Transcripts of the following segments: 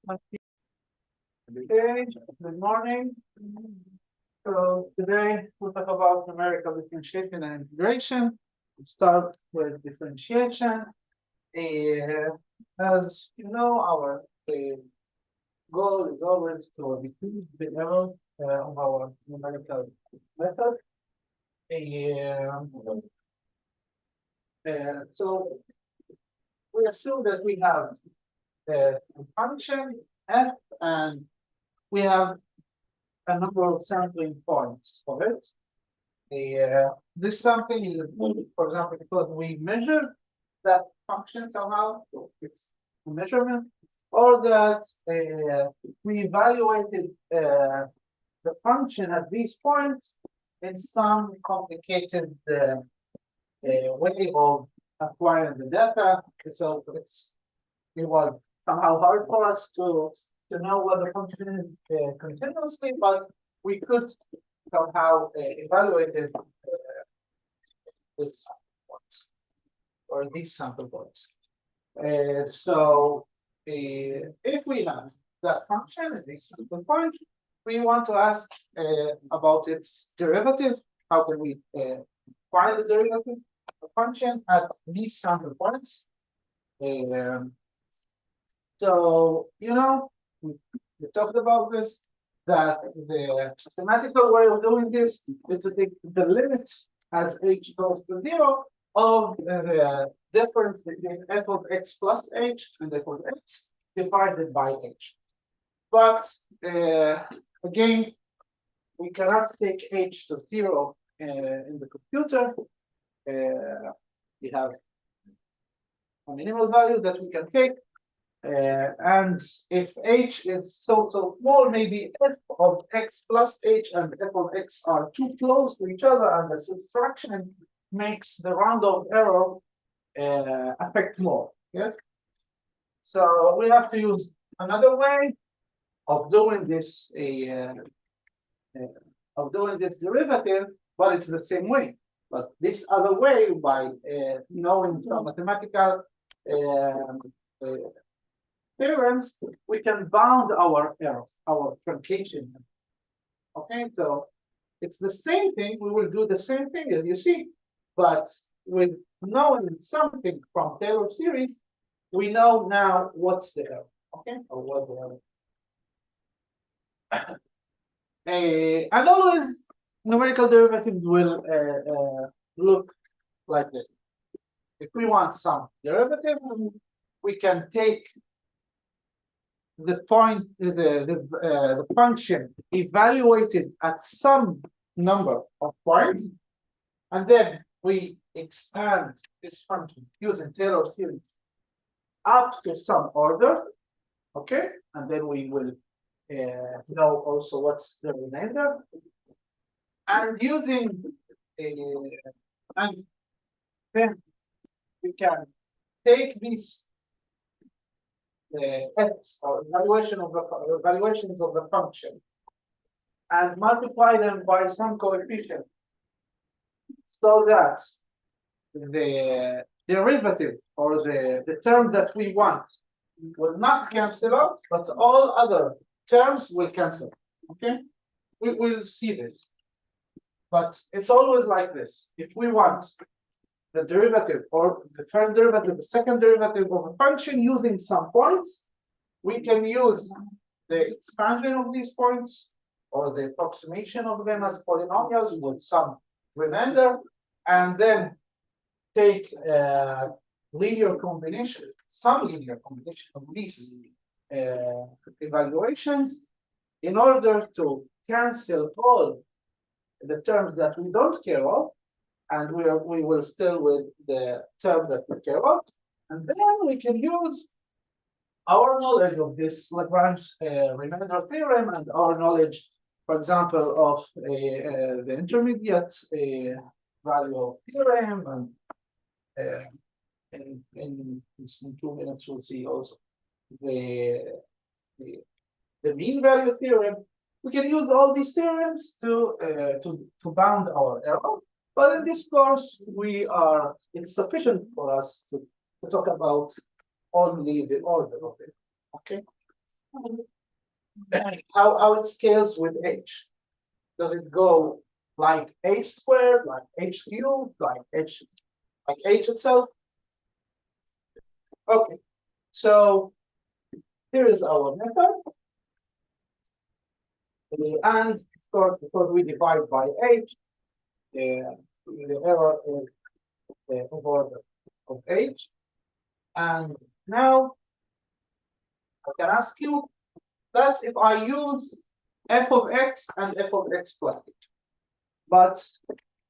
Okay, good morning. So today we'll talk about numerical differentiation and integration. We'll start with differentiation. As you know, our goal is always to decrease the error of our numerical method. So we assume that we have a function f, and we have a number of sampling points of it. This sampling is, for example, because we measure that function somehow, so it's a measurement, or that we evaluated the function at these points in some complicated way of acquiring the data. So it was somehow hard for us to know what the function is continuously, but we could somehow evaluate it this points or these sample points. So if we have that function and these sample points, we want to ask about its derivative. How can we find the derivative of function at these sample points? So, you know, we talked about this, that the mathematical way of doing this is to take the limit as h goes to 0 of the difference between f of x plus h and f of x divided by h. But again, we cannot take h to 0 in the computer. We have a minimal value that we can take. And if h is so small, maybe f of x plus h and f of x are too close to each other, and the subtraction makes the round of error affect more. Yes. So we have to use another way of doing this derivative, but it's the same way. But this other way, by knowing some mathematical theorems, we can bound our error, our truncation. Okay, so it's the same thing. We will do the same thing as you see, but with knowing something from Taylor series, we know now what's the error. Okay, or what the error. And always numerical derivatives will look like this. If we want some derivative, we can take the point, the function evaluated at some number of points, and then we expand this function using Taylor series up to some order, okay, and then we will know also what's the remainder, and using and then we can take these x or evaluations of the function and multiply them by some coefficient, so that the derivative or the term that we want will not cancel out, but all other terms will cancel. Okay, we will see this, but it's always like this. If we want the derivative or the first derivative, the second derivative of a function using some points, we can use the expansion of these points or the approximation of them as polynomials with some remainder, and then take linear combination, some linear combination of these evaluations in order to cancel all the terms that we don't care of, and we will still with the term that we care about, and then we can use our knowledge of this Lagrange remainder theorem and our knowledge, for example, of the intermediate value of theorem, and in 2 minutes we'll see also the mean value theorem. We can use all these theorems to bound our error. But in this course, it's sufficient for us to talk about only the order of it. Okay. how it scales with h. Does it go like h squared, like h cubed, like h itself? Okay, so here is our method. And of course, because we divide by h, the error is the order of h. And now I can ask you, that's if I use f of x and f of x plus h. But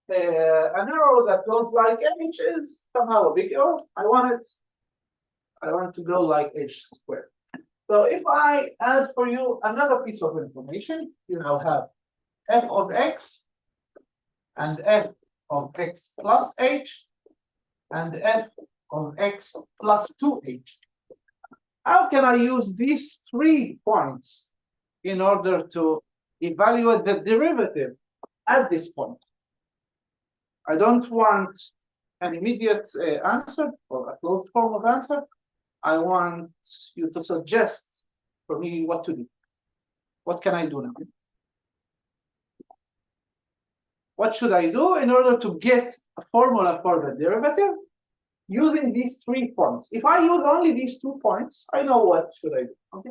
an arrow that goes like h is somehow a big arrow. I want to go like h squared. So if I add for you another piece of information, you now have f of x and f of x plus h and f of x plus 2h. How can I use these 3 points in order to evaluate the derivative at this point? I don't want an immediate answer or a closed form of answer. I want you to suggest for me what to do. What can I do now? What should I do in order to get a formula for the derivative using these 3 points? If I use only these 2 points, I know what should I do. Okay,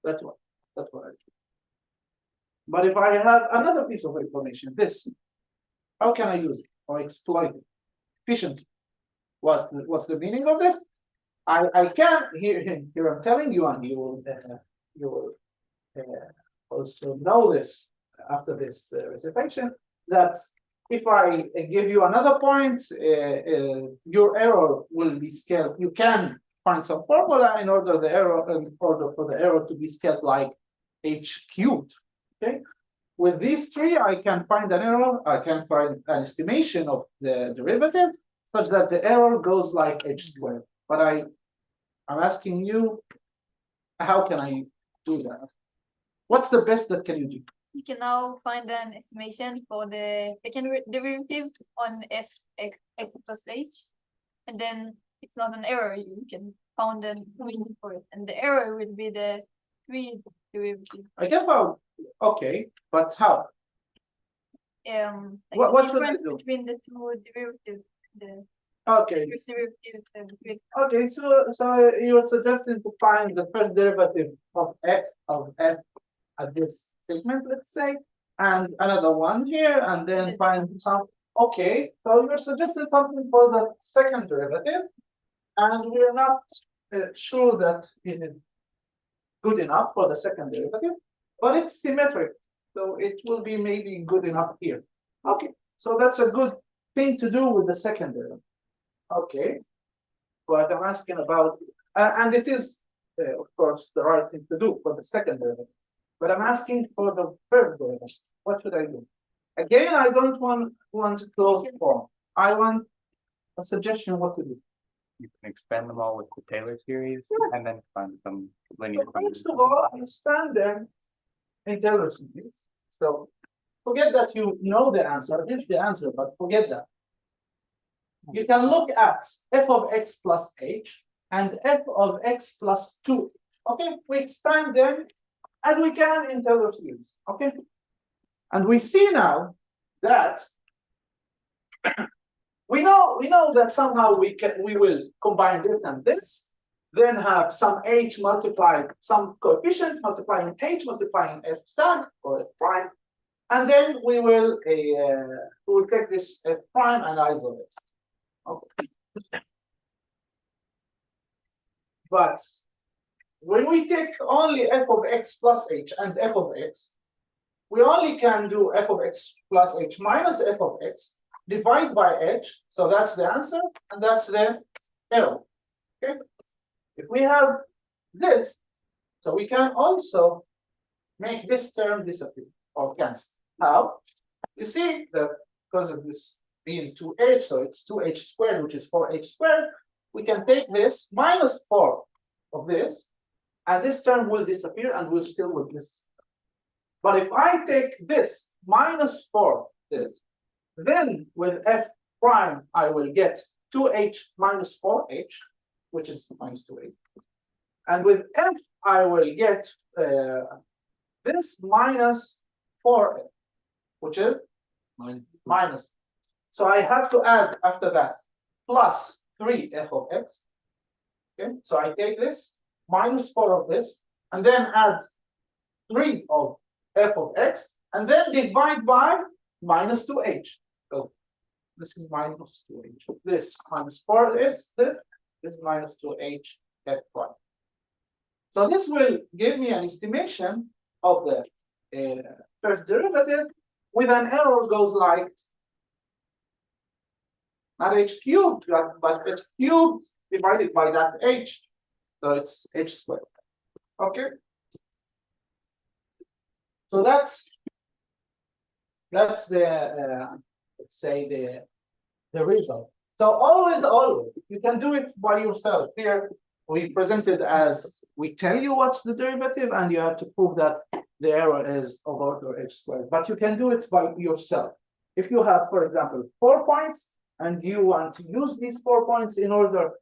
that's what I do. But if I have another piece of information, this, how can I use it or exploit it efficiently? What's the meaning of this? I can here I'm telling you, and you will also know this after this recitation, that if I give you another point, your error will be scaled. You can find some formula in order for the error to be scaled like h cubed. Okay. With these 3, I can find an error. I can find an estimation of the derivative such that the error goes like h squared. But I'm asking you, how can I do that? What's the best that can you do? You can now find an estimation for the second derivative on f x plus h, and then it's not an error. You can found a reason for it, and the error will be the 3 derivative. I can found, okay, but how? Like what the should I difference do? between the 2 derivatives. Okay. First derivative and the Okay, so you're suggesting to find the first derivative of f at this segment, let's say, and another one here, and then find some. Okay, so you're suggesting something for the second derivative, and we're not sure that it is good enough for the second derivative, but it's symmetric, so it will be maybe good enough here. Okay, so that's a good thing to do with the second derivative. Okay, but I'm asking about, and it is, of course, the right thing to do for the second derivative. But I'm asking for the first derivative. What should I do? Again, I don't want to close form. I want a suggestion what to do. You can expand them all with the Taylor series, yes, and then find some linear. First of all, I expand them in Taylor series. So forget that you know the answer. Here's the answer, but forget that. You can look at f of x plus h and f of x plus 2. Okay, we expand them as we can in Taylor series. Okay, and we see now that we know that somehow we will combine this and this, then have some h multiplied, some coefficient multiplying h multiplying f star or f prime, and then we will take this f prime and isolate. Okay. But when we take only f of x plus h and f of x, we only can do f of x plus h minus f of x, divide by h, so that's the answer, and that's the error. Okay. If we have this, so we can also make this term disappear or cancel. How? You see that because of this being 2h, so it's 2h squared, which is 4h squared, we can take this minus 4 of this, and this term will disappear and we'll still with this. But if I take this minus 4, this, then with f prime, I will get 2h minus 4h, which is minus 2h. And with f, I will get this minus 4f, which is minus. So I have to add after that plus 3f of x. Okay, so I take this minus 4 of this, and then add 3 of f of x, and then divide by minus 2h. So this is minus 2h. This minus 4 is this minus 2h f prime. So this will give me an estimation of the first derivative with an error goes like not h cubed, but h cubed divided by that h. So it's h squared. Okay. So that's the let's say the result. So always you can do it by yourself. Here we present it as we tell you what's the derivative, and you have to prove that the error is of order h squared. But you can do it by yourself. If you have, for example, 4 points, and you want to use these 4 points in order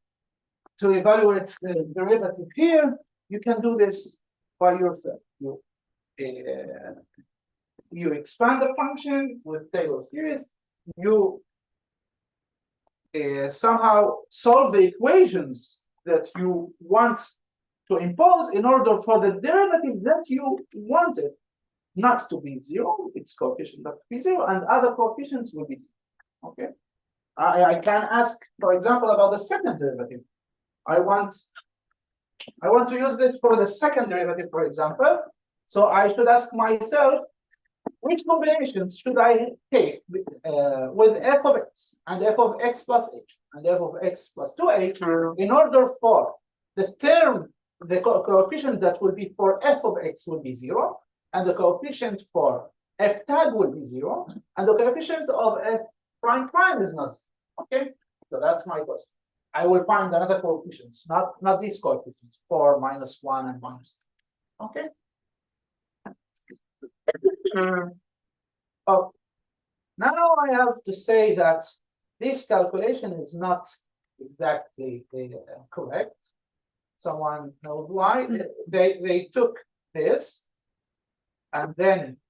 to evaluate the derivative here, you can do this by yourself. You expand the function with Taylor series. You somehow solve the equations that you want to impose in order for the derivative that you wanted not to be 0, its coefficient not to be 0, and other coefficients will be 0. Okay. I can ask, for example, about the second derivative. I want to use it for the second derivative, for example. So I should ask myself, which combinations should I take with f of x and f of x plus h and f of x plus 2h in order for the term, the coefficient that will be for f of x will be 0, and the coefficient for f tag will be 0, and the coefficient of f prime prime is not 0. Okay, so that's my question. I will find another coefficients, not these coefficients, 4, -1, and -2. Okay. Oh, now I have to say that this calculation is not exactly correct. Someone knows why? They took this and then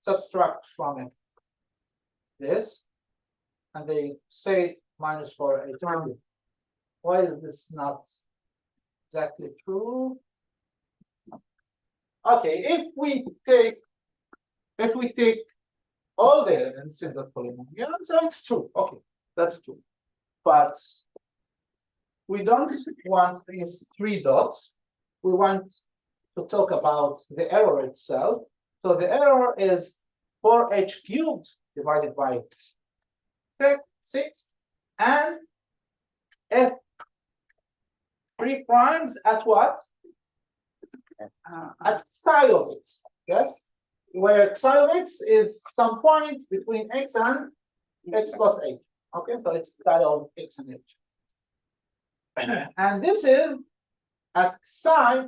subtract from it this, and they say -4h. Why is this not exactly true? Okay, if we take all the elements in the polynomial, so it's true. Okay, that's true. But we don't want these 3 dots. We want to talk about the error itself. So the error is 4h cubed divided by 6 and f 3 primes at what? At psi of x, yes? Where psi of x is some point between x and x plus h. Okay, so it's psi of x and h. And this is at psi,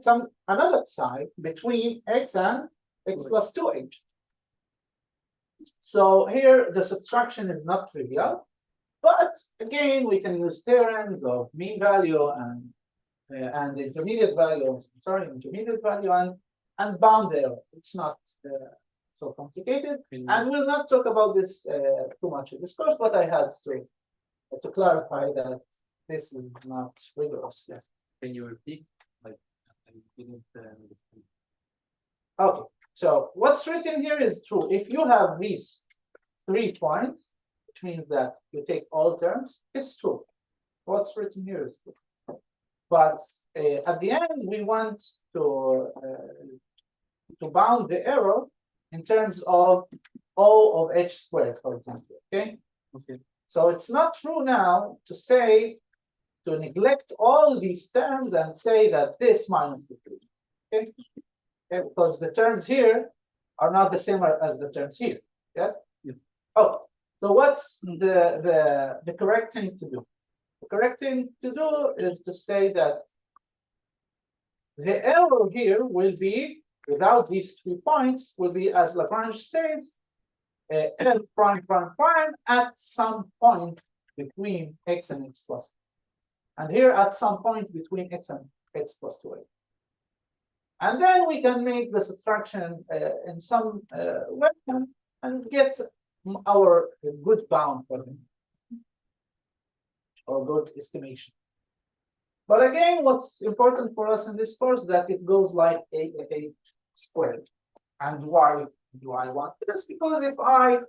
another psi between x and x plus 2h. So here the subtraction is not trivial, but again we can use theorems of mean value and intermediate value. Intermediate value and bound error. It's not so complicated, and we'll not talk about this too much in this course. But I had to clarify that this is not rigorous. Yes. Can you repeat? Like, I didn't Okay. So what's written here is true. If you have these 3 points, which means that you take all terms, it's true. What's written here is true. But at the end, we want to bound the error in terms of O of h squared, for example. Okay. Okay. So it's not true now to say to neglect all these terms and say that this minus the 3. Okay. Okay, because the terms here are not the same as the terms here. Yes. Yeah. Oh, so what's the correct thing to do? The correct thing to do is to say that the error here will be, without these 3 points, will be, as Lagrange says, f prime prime prime at some point between x and x plus. And here at some point between x and x plus 2a. And then we can make the subtraction in some way and get our good bound for them, or good estimation. But again, what's important for us in this course that it goes like a squared. And why do I want this? Because if I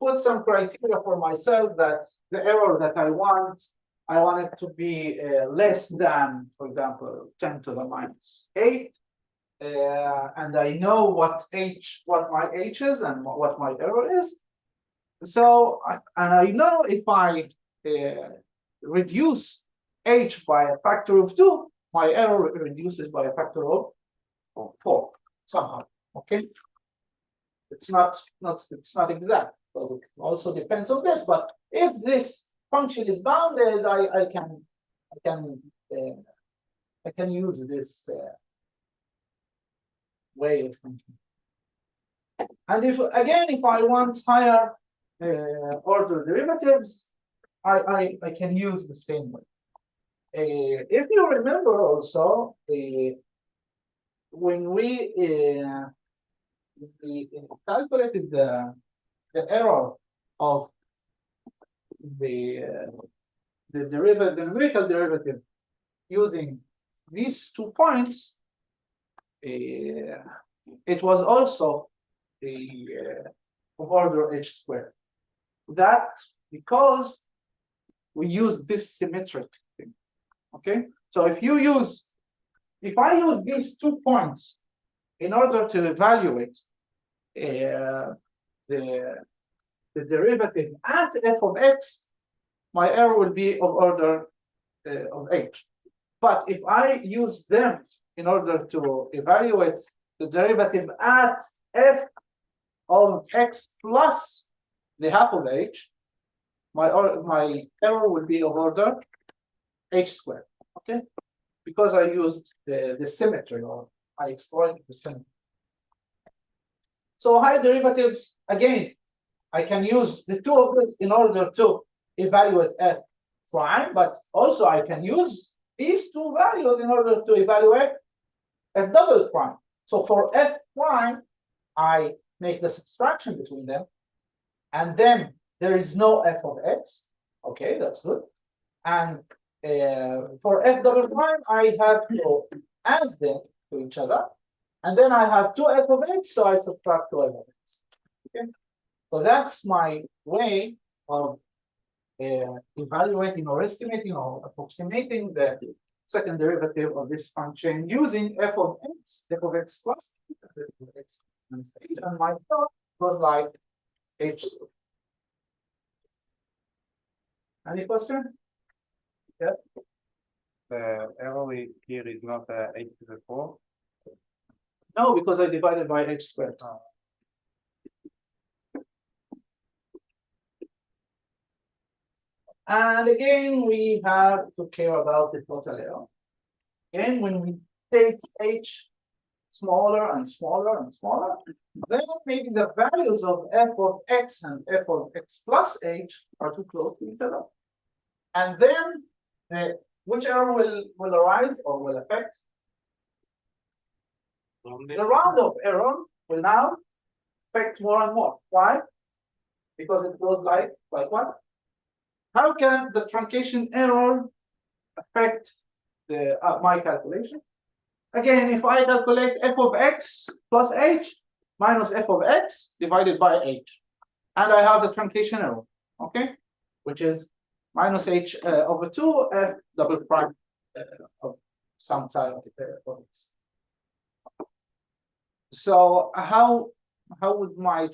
put some criteria for myself that the error that I want it to be less than, for example, 10 to the minus 8. And I know what my h is and what my error is. So, and I know if I reduce h by a factor of 2, my error reduces by a factor of 4 somehow. Okay, it's not exact, because it also depends on this. But if this function is bounded, I can use this way of thinking. And if I want higher order derivatives, I can use the same way. If you remember also, when we calculated the error of the numerical derivative using these 2 points, it was also of order h squared. That because we use this symmetric thing. Okay, so if I use these 2 points in order to evaluate the derivative at f of x, my error will be of order of h. But if I use them in order to evaluate the derivative at f of x plus the half of h, my error will be of order h squared. Okay, because I used the symmetry, or I exploited the symmetry. So high derivatives, again, I can use the 2 of this in order to evaluate f prime, but also I can use these 2 values in order to evaluate f double prime. So for f prime, I make the subtraction between them, and then there is no f of x. Okay, that's good. And for f double prime, I have to add them to each other, and then I have 2 f of x, so I subtract 2 f of x. Okay, so that's my way of evaluating or estimating or approximating the second derivative of this function using f of x plus f of x, and my thought was like h. Any question? Yeah. The error here is not 8 to the 4. No, because I divided by h squared. And again, we have to care about the total error. Again, when we take h smaller and smaller and smaller, then maybe the values of f of x and f of x plus h are too close to each other. And then which error will arise or will affect? The round of error will now affect more and more. Why? Because it goes like what? How can the truncation error affect the my calculation? Again, if I calculate f of x plus h minus f of x divided by h, and I have the truncation error, okay, which is minus h over 2 f double prime of some side of x. So how would my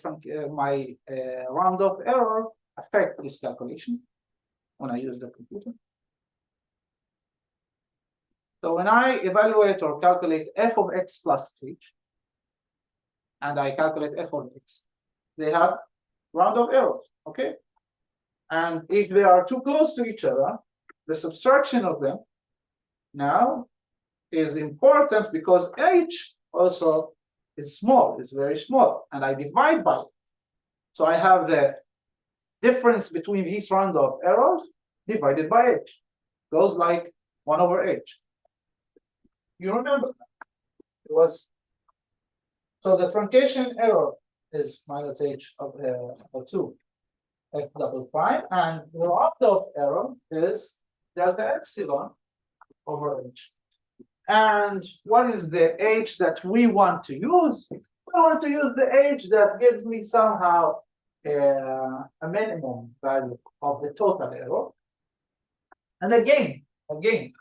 round of error affect this calculation when I use the computer? So when I evaluate or calculate f of x plus h, and I calculate f of x, they have round of errors, okay? And if they are too close to each other, the subtraction of them now is important because h also is small, is very small, and I divide by it. So I have the difference between these round of errors divided by h, goes like 1 over h. You remember that. was. So the truncation error is minus h of 2 f double prime, and the round of error is delta epsilon over h. And what is the h that we want to use? We want to use the h that gives me somehow a minimum value of the total error. And again, okay,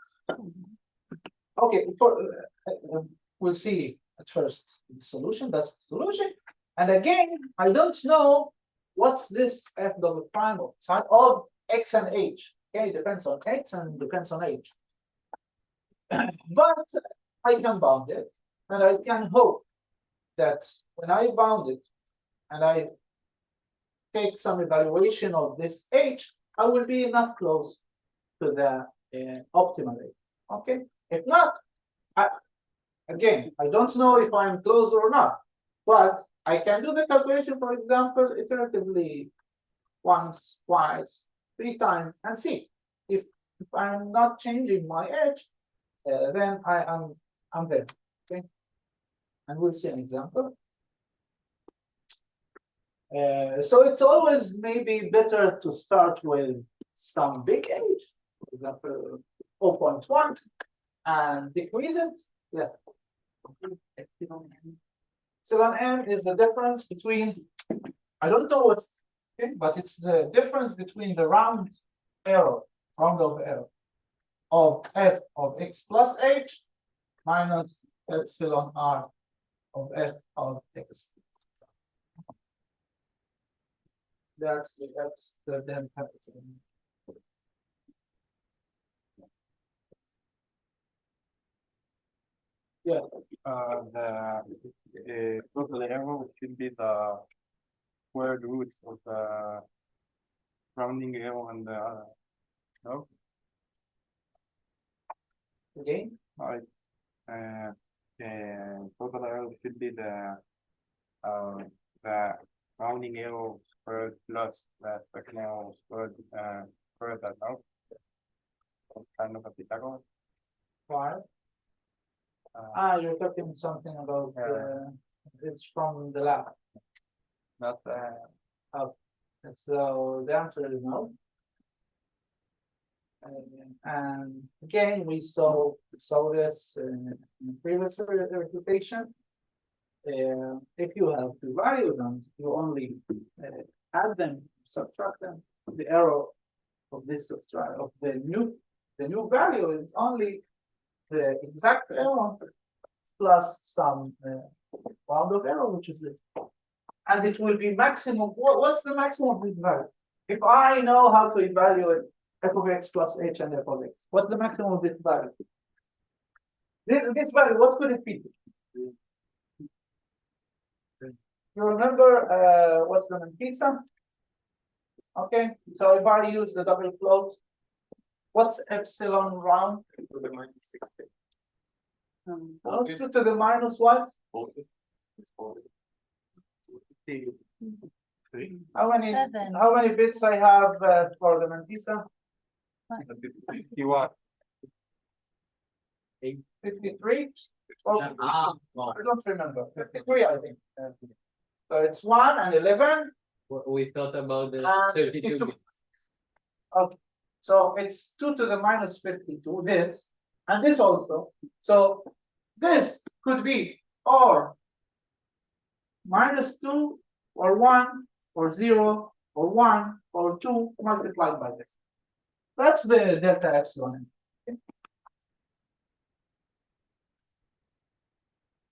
we'll see at first the solution. That's the solution. And again, I don't know what's this f double prime sine of x and h. Okay, it depends on x and depends on h. But I can bound it, and I can hope that when I bound it and I take some evaluation of this h, I will be enough close to the optimal h. Okay, if not, again, I don't know if I'm close or not, but I can do the calculation, for example, iteratively once, twice, 3 times, and see if I'm not changing my h, then I'm there. Okay, and we'll see an example. So it's always maybe better to start with some big h, for example, 0.1, and decrease it. Yeah. Epsilon m is the difference between, I don't know what's, okay, but it's the difference between the round of error of f of x plus h minus epsilon r of f of x. That's the delta epsilon. Yeah. The total error should be the square root of the rounding error and the no. Again, Right. The total error should be the rounding error squared plus the second error squared that out. Kind of a Pythagoras. why? You're talking something about it's from the lab. Not So the answer is no. And again, we saw this in the previous recitation. If you have two values and you only add them, subtract them, the error of this subtract of the new value is only the exact error plus some round of error, which is this. And it will be maximum. What's the maximum of this value? If I know how to evaluate f of x plus h and f of x, what's the maximum of this value? This value, what could it be? You remember what's going to be some? Okay, so if I use the double float, what's epsilon round? to the minus 60. 2 to the minus what? 40. How many? Seven. How many bits I have for the mantissa? 51. 53? Oh, I don't remember. 53, I think. So it's 1 and 11. We thought about the And 32 52. bits. Okay, so it's 2 to the minus 52, this, and this also. So this could be or minus 2, or 1, or 0, or 1, or 2 multiplied by this. That's the delta epsilon. Okay.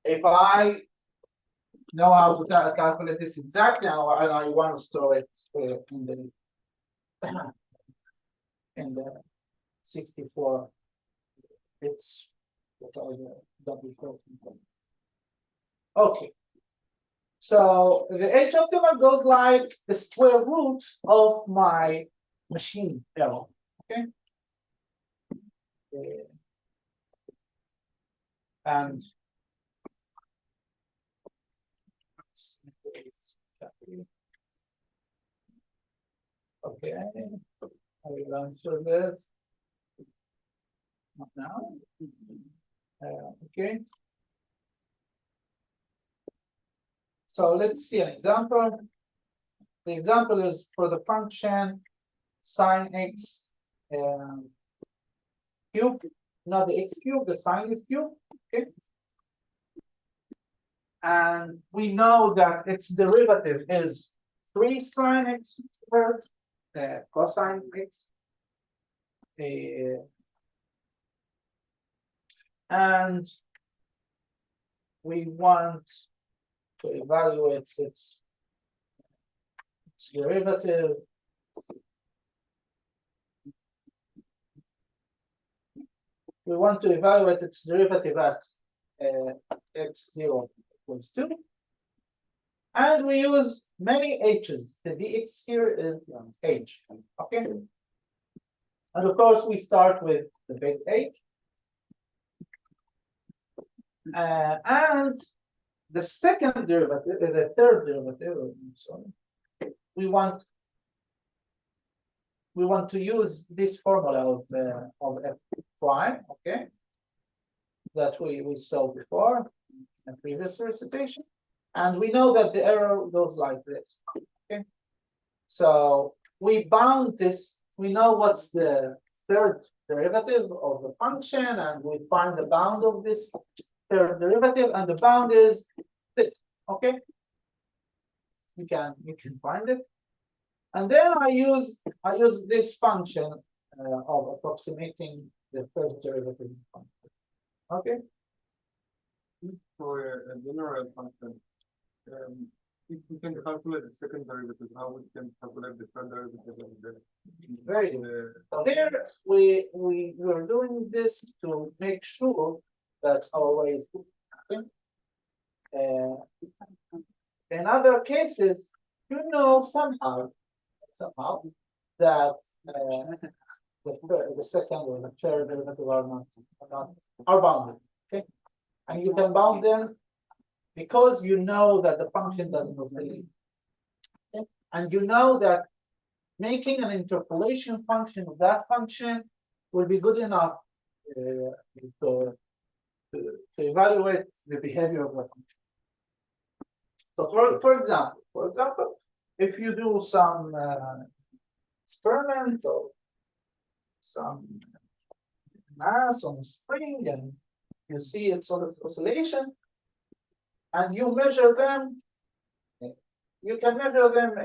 If I know how to calculate this exactly, and I want to store it in the 64 bits that are the double floating. Okay. So the h optimal goes like the square root of my machine error. Okay. And okay, I will answer this. Not now. Okay. So let's see an example. The example is for the function sine x cube, not the x cube, the sine is cube, okay? And we know that its derivative is 3 sine x squared cosine x. And we want to evaluate its derivative. We want to evaluate its derivative at x0 equals 2. And we use many h's. The dx here is h. Okay. And of course, we start with the big H. And the second derivative, the third derivative, sorry, we want to use this formula of f prime, okay, that we saw before in a previous recitation, and we know that the error goes like this. Okay, so we bound this. We know what's the third derivative of the function, and we find the bound of this third derivative, and the bound is this. Okay, you can find it. And then I use this function of approximating the first derivative function. Okay. For a general function, if we can calculate the second derivative, how we can calculate the third derivative? Very good. So here we're doing this to make sure that our way is good. Okay. In other cases, you know somehow that the second or the third derivative are bounded. Okay, and you can bound them because you know that the function doesn't oscillate. Okay? And you know that making an interpolation function of that function will be good enough to evaluate the behavior of the function. So for example, if you do some experiment or some mass on a spring and you see its sort of oscillation, and you measure them, you can measure them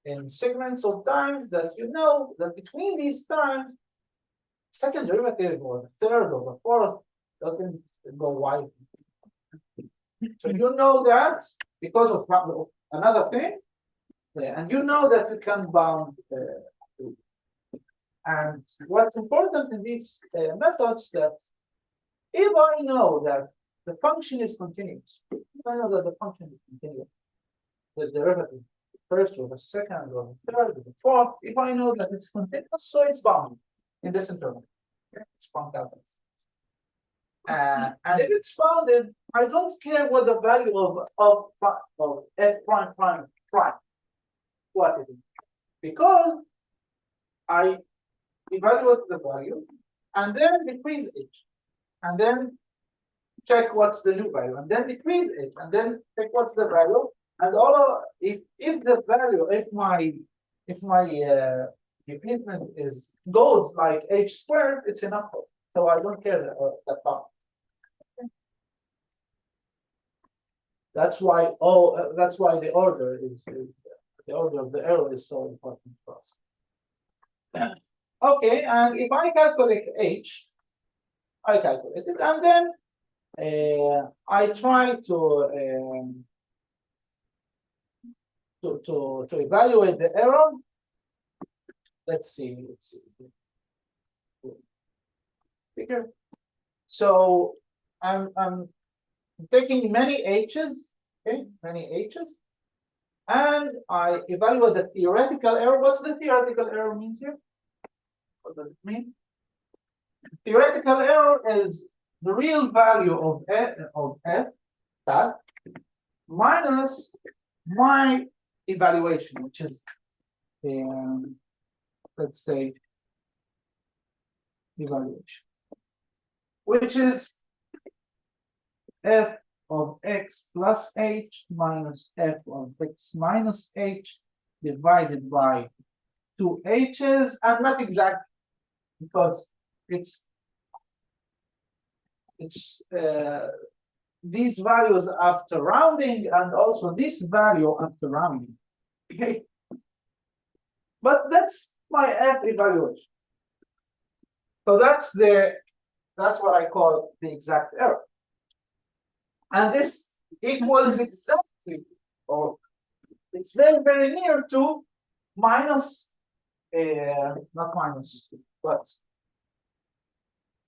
in segments of times that you know that between these times, second derivative or the third or the fourth doesn't go wide. So you know that because of another thing, and you know that you can bound. And what's important in these methods that if I know that the function is continuous, if I know that the function is continuous, the derivative, first or the second or the third or the fourth, if I know that it's continuous, so it's bounded in this interval. Okay? It's bound out. And if it's bounded, I don't care what the value of f prime prime prime, what it is, because I evaluate the value and then decrease it, and then check what's the new value, and then decrease it, and then check what's the value, and all of if the value, if my replacement goes like h squared, it's enough. So I don't care that part. That's why the order the order of the error is so important for us. Okay, and if I calculate h, I calculate it, and then I try to evaluate the error. Let's see. Bigger. So I'm taking many h's, okay, and I evaluate the theoretical error. What's the theoretical error means here? What does it mean? Theoretical error is the real value of f that minus my evaluation, which is let's say evaluation, which is f of x plus h minus f of x minus h divided by two h's, and not exact because it's these values after rounding and also this value after rounding. Okay, but that's my f evaluation. So that's what I call the exact error. And this equals exactly, or it's very, very near to minus, not minus, but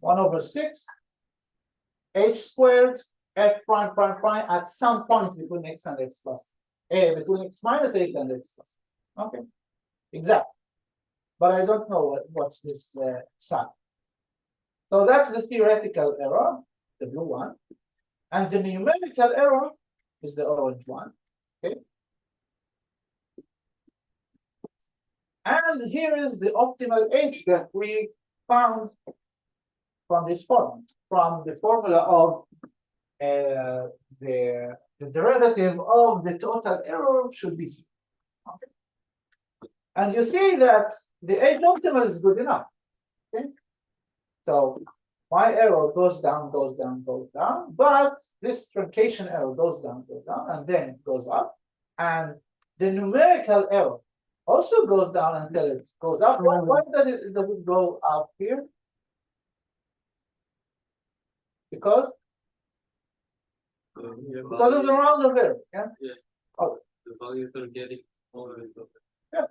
1/6 h squared f prime prime prime at some point between x and x plus, between x minus h and x plus. Okay, exactly. But I don't know what's this sign. So that's the theoretical error, the blue one. And the numerical error is the orange one. Okay. And here is the optimal h that we found from this formula, from the formula of the derivative of the total error should be 0. Okay. And you see that the h optimal is good enough. Okay. So my error goes down, goes down, goes down, but this truncation error goes down, and then it goes up. And the numerical error also goes down until it goes up. Why does it go up here? Because of the round of error. Yeah. Yeah. Oh. The values are getting smaller. Yeah.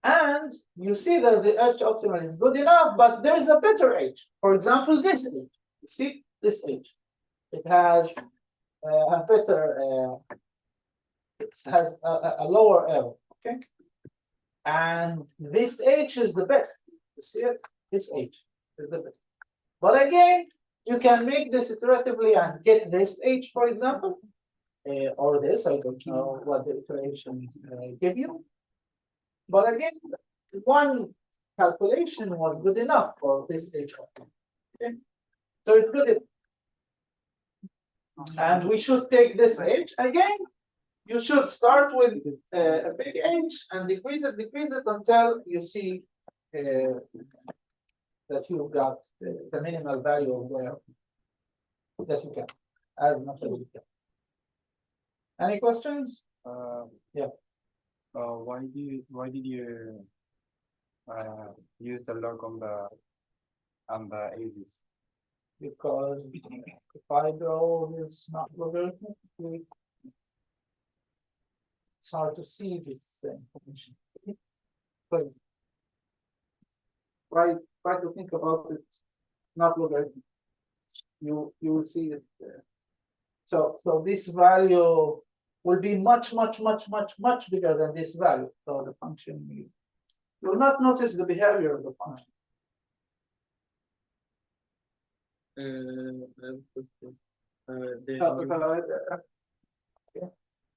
And you see that the h optimal is good enough, but there is a better h. For example, this h. You see this h. It has a better. It has a lower error. Okay. And this h is the best. You see it? This h is the best. But again, you can make this iteratively and get this h, for example, or this. I don't know what the iterations give you. But again, one calculation was good enough for this h. Okay. So it's good. And we should take this h again. You should start with a big h and decrease it until you see that you've got the minimal value of where that you can, as much as you can. Any questions? Yeah. Why did you use the log on the ages? Because if I draw this not logarithmic, it's hard to see this information. But try to think about it not logarithmic. You will see it. So this value will be much bigger than this value. So the function you will not notice the behavior of the function.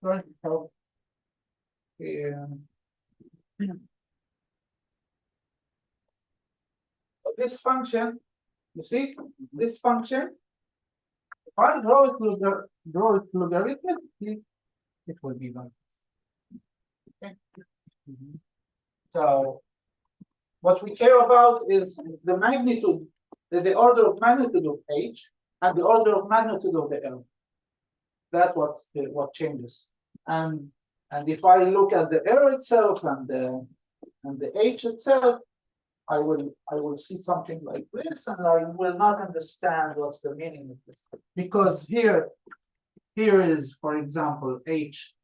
Sorry. So, this function, you see, this function, if I draw it logarithmically, it will be like this. Okay. So what we care about is the magnitude, the order of magnitude of h and the order of magnitude of the error. That's what changes. And if I look at the error itself and the h itself, I will see something like this, and I will not understand what's the meaning of this. Because here is, for example, h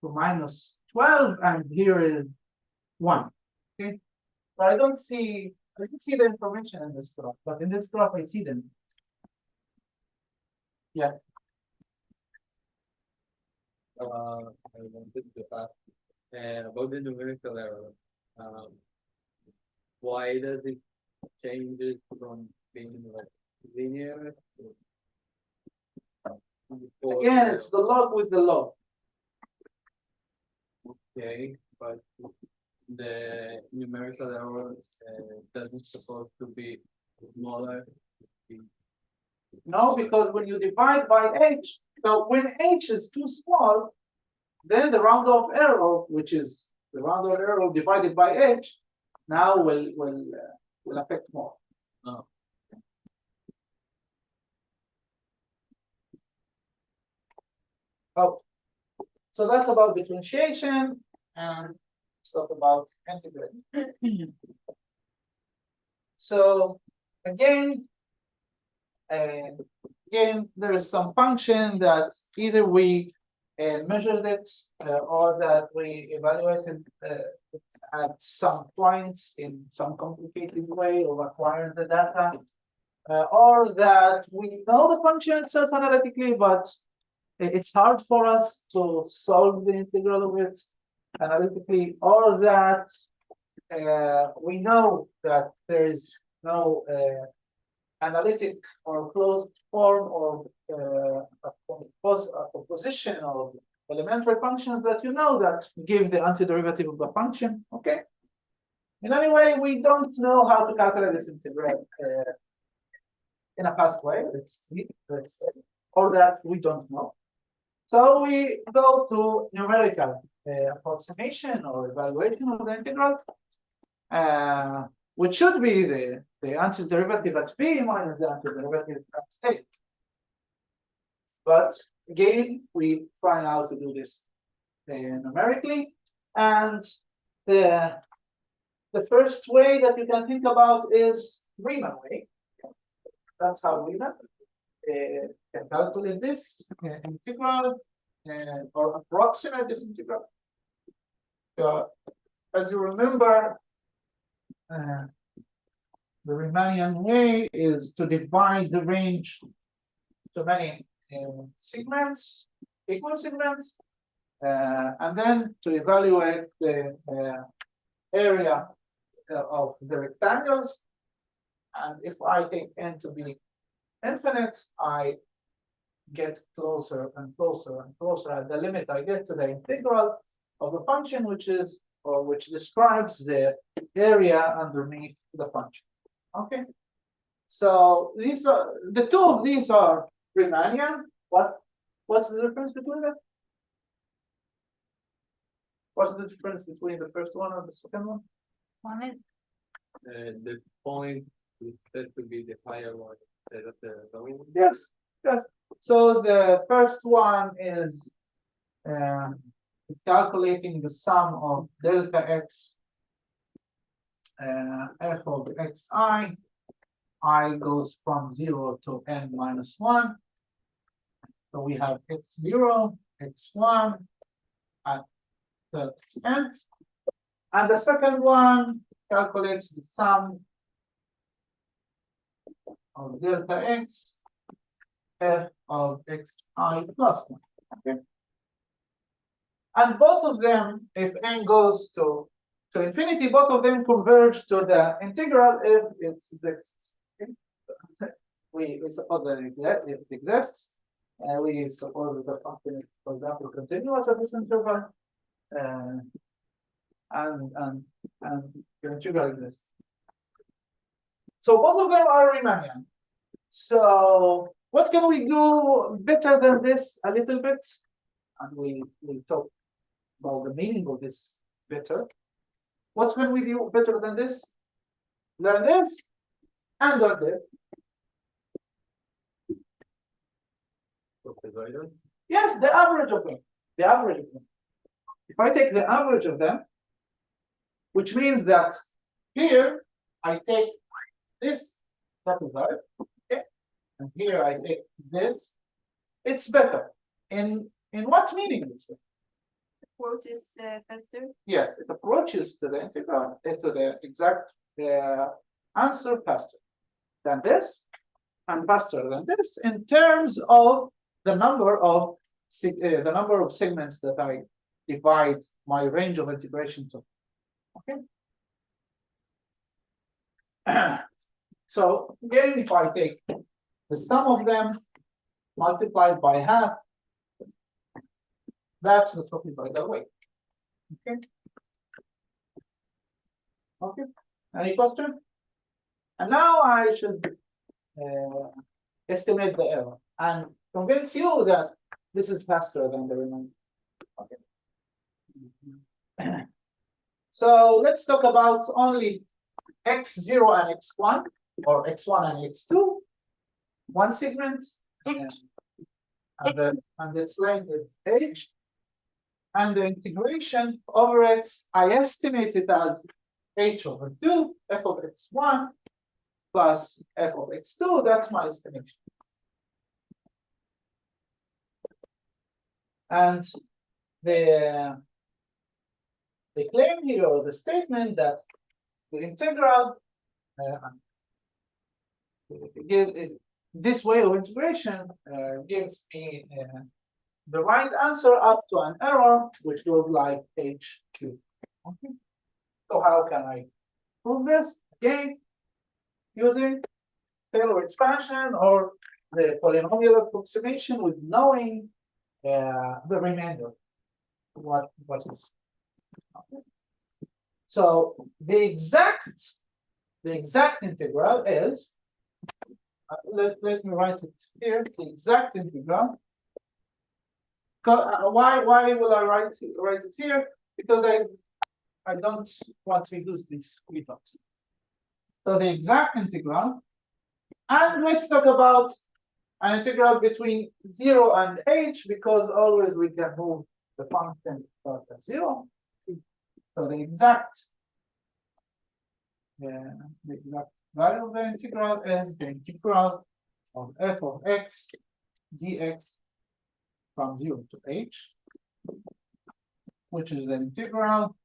to minus 12, and here is 1. Okay. So I don't see the information in this graph, but in this graph I see them. Yeah. I wanted to ask about the numerical error. Why does it change it from being like linear to Again, it's the log with the log. okay, but the numerical error doesn't supposed to be smaller. No, because when you divide by h, so when h is too small, then the round off error, which is the round off error divided by h, now will affect more. Oh. Oh, so that's about differentiation, and let's talk about integration. So again, there is some function that either we measured it or that we evaluated it at some points in some complicated way of acquiring the data, or that we know the function itself analytically, but it's hard for us to solve the integral of it analytically, or that we know that there is no analytic or closed form of a proposition of elementary functions that you know that give the antiderivative of the function. Okay. In any way, we don't know how to calculate this integral in a fast way. Let's see, or that we don't know. So we go to numerical approximation or evaluation of the integral, which should be the antiderivative at b minus the antiderivative at a. But again, we try now to do this numerically, and the first way that you can think about is Riemann way. That's how Riemann can calculate this integral or approximate this integral. As you remember, the Riemannian way is to divide the range to many segments, equal segments, and then to evaluate the area of the rectangles. And if I take n to be infinite, I get closer and closer and closer at the limit I get to the integral of the function, which describes the area underneath the function. Okay. So these are the two of these are Riemannian. What's the difference between them? What's the difference between the first one and the second one? One is The point is said to be the higher one instead of the lower one. Yes, yes. So the first one is calculating the sum of delta x f of xi. I goes from 0 to n minus 1. So we have x0, x1 at the end. And the second one calculates the sum of delta x f of xi plus 1. Okay. And both of them, if n goes to infinity, both of them converge to the integral if it exists. Okay. We suppose that it exists. We suppose that the function is, for example, continuous at this interval, and the integral exists. So both of them are Riemannian. So what can we do better than this a little bit? And we talk about the meaning of this better. What can we do better than this? Learn this and learn this. Yes, the average of them. The average of them. If I take the average of them, which means that here I take this, that is right. Okay. And here I take this, it's better. In what meaning it's better? approach is faster. Yes, it approaches to the integral, to the exact answer faster than this, and faster than this in terms of the number of segments that I divide my range of integration to. Okay. So again, if I take the sum of them multiplied by half, that's the trapezoidal way. Okay. Okay. Any question? And now I should estimate the error and convince you that this is faster than the remainder. Okay. So let's talk about only x0 and x1, or x1 and x2, one segment, and its length is h, and the integration over it, I estimate it as h/2 f of x1 plus f of x2. That's my estimation. And the claim here, or the statement, that the integral this way of integration gives me the right answer up to an error which goes like h cubed. Okay. So how can I prove this? Again, using Taylor expansion or the polynomial approximation with knowing the remainder. What is? Okay. So the exact integral is, let me write it here, the exact integral. Why will I write it here? Because I don't want to use these methods. So the exact integral, and let's talk about an integral between 0 and h, because always we can move the function start at 0. So the exact value of the integral is the integral of f of x dx from 0 to h, which is the integral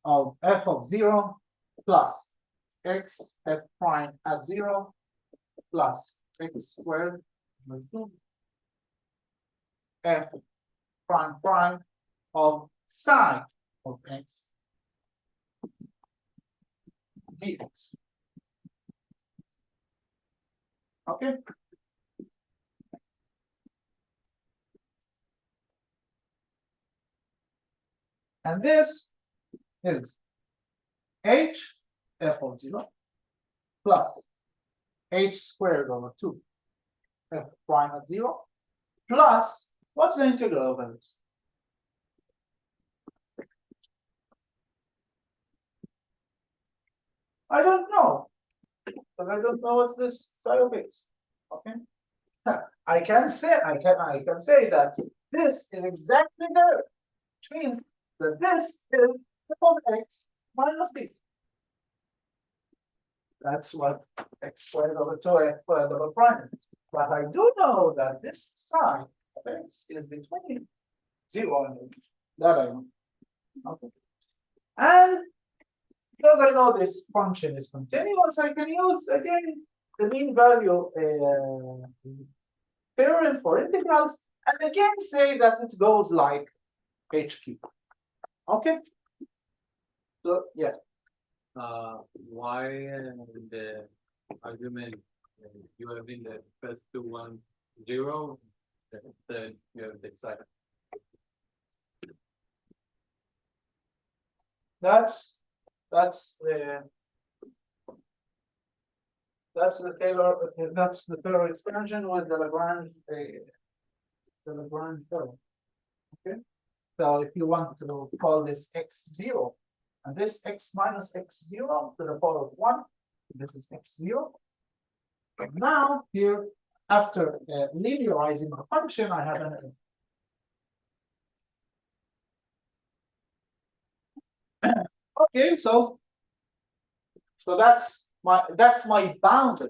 of f of 0 plus x f prime at 0 plus x squared over 2 f prime of psi of x dx. Okay. And this is h f of 0 plus h squared over 2 f prime at 0 plus, what's the integral of it? I don't know, because I don't know what's this psi of x. Okay. I can say that this is exactly there, which means that this is f of x minus b. That's what x squared over 2 f squared over prime is. But I do know that this psi of x is between 0 and h. That I know. Okay. And because I know this function is continuous, I can use again the mean value theorem for integrals, and again say that it goes like h cubed. Okay. So yeah. Why the argument you have in the first two 1 0, then you have the exact. That's the Taylor expansion with the Lagrange term. Okay. So if you want to call this x0 and this x minus x0 to the power of 1, this is x0. But now here, after linearizing the function, I have an okay, so that's my boundary.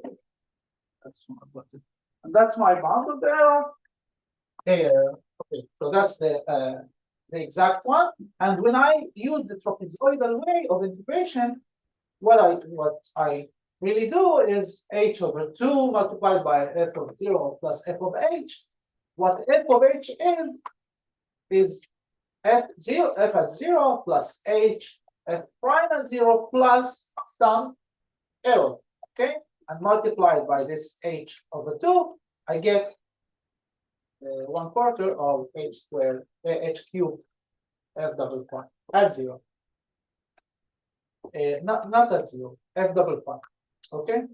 That's my boundary there. Okay, so that's the exact one. And when I use the trapezoidal way of integration, what I really do is h over 2 multiplied by f of 0 plus f of h. What f of h is f at 0 plus h f prime at 0 plus some error. Okay, and multiplied by this h over 2, I get 1/4 of h squared h cubed f double prime at 0. Not at 0, f double prime. Okay.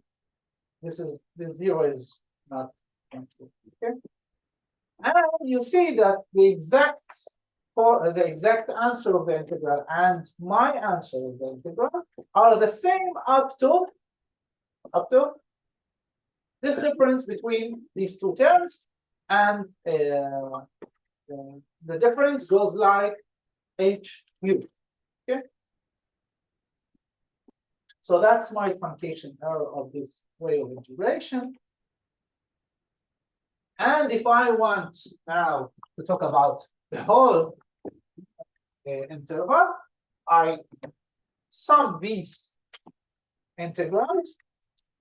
this zero is not true. Okay. And you see that the exact answer of the integral and my answer of the integral are the same up to this difference between these two terms, and the difference goes like h cubed. Okay. So that's my truncation error of this way of integration. And if I want now to talk about the whole interval, I sum these integrals,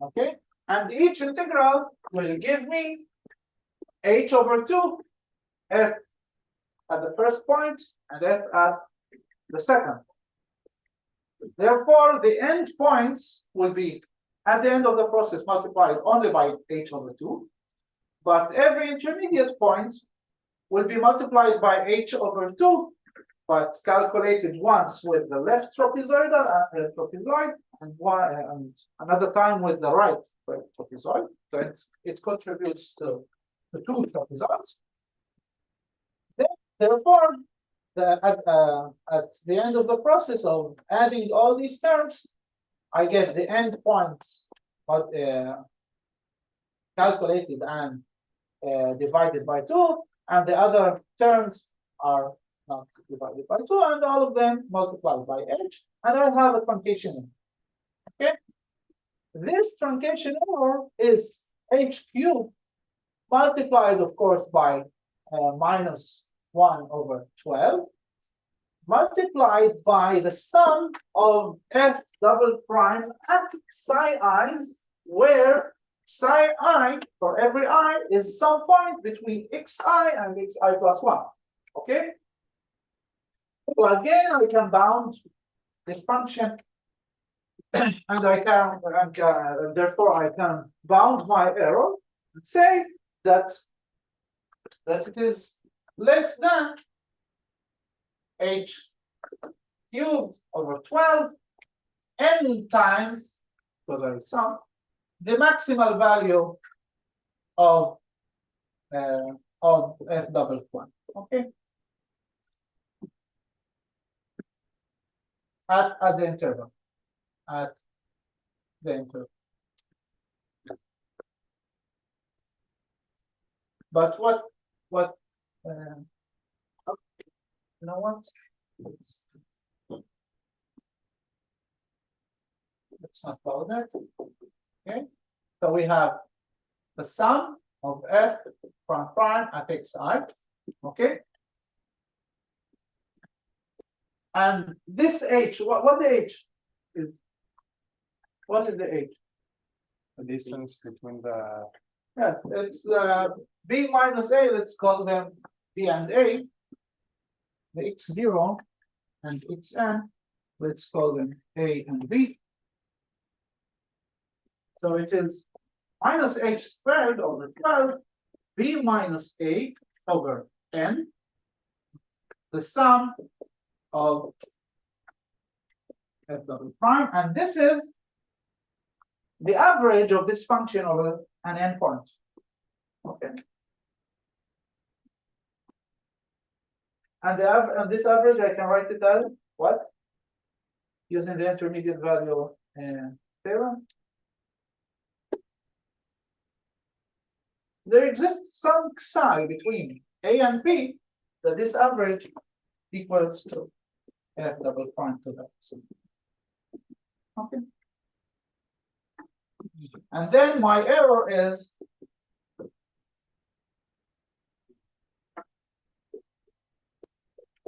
okay? And each integral will give me h over 2 f at the first point and f at the second. Therefore, the end points will be at the end of the process multiplied only by h over 2. But every intermediate point will be multiplied by h over 2, but calculated once with the left trapezoidal trapezoid, and another time with the right trapezoid. So it contributes to the two trapezoids. Therefore, at the end of the process of adding all these terms, I get the end points calculated and divided by 2, and the other terms are not divided by 2, and all of them multiplied by h, and I have a truncation. Okay, this truncation error is h cubed multiplied, of course, by minus 1 over 12, multiplied by the sum of f double prime at psi i's, where psi I for every I is some point between xi and xi plus 1. Okay? So again, I can bound this function, and therefore I can bound my error and say that it is less than h cubed over 12 n times, because I sum, the maximal value of f double prime. Okay, at the interval, But what you know what? Let's not follow that. Okay, so we have the sum of f prime at xi. Okay, and this h, what the h is? What is the h? The distance between the Yes, it's b minus a. Let's call them b and a. The x0 and xn. Let's call them a and b. So it is minus h squared over 12, b minus a over n, the sum of f double prime, and this is the average of this function over an endpoint. Okay. And this average, I can write it as what? Using the intermediate value theorem. There exists some psi between a and b that this average equals to f double prime to that. Okay. And then my error is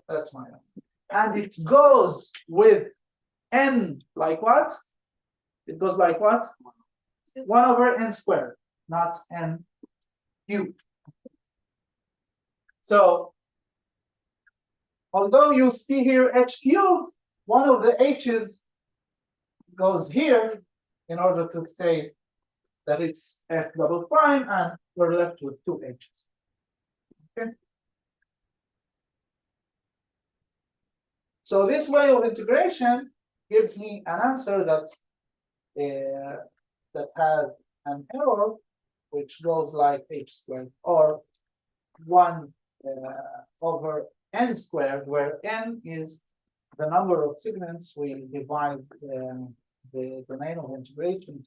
that's my error. And it goes with n like what? It goes like what? 1 over n squared, not n cubed. So although you see here h cubed, one of the h's goes here in order to say that it's f double prime, and we're left with 2 h's. Okay. So this way of integration gives me an answer that has an error which goes like h squared, or 1 over n squared, where n is the number of segments we divide the domain of integration.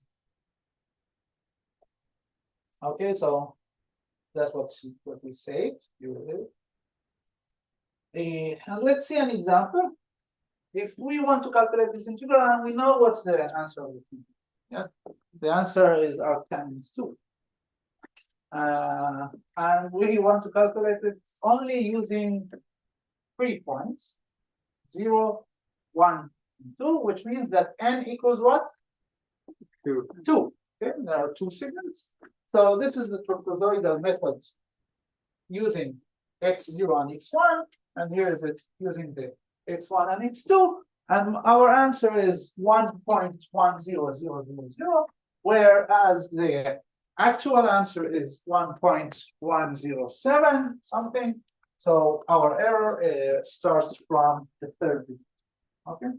Okay, so that's what we say. And let's see an example. If we want to calculate this integral, and we know what's the answer of it. Yeah, the answer is arctan is 2. And we want to calculate it only using 3 points, 0, 1, 2, which means that n equals what? 2. 2. Okay, there are 2 segments. So this is the trapezoidal method using x0 and x1, and here is it using the x1 and x2, and our answer is 1.10000, whereas the actual answer is 1.107 something. So our error starts from the third digit. Okay.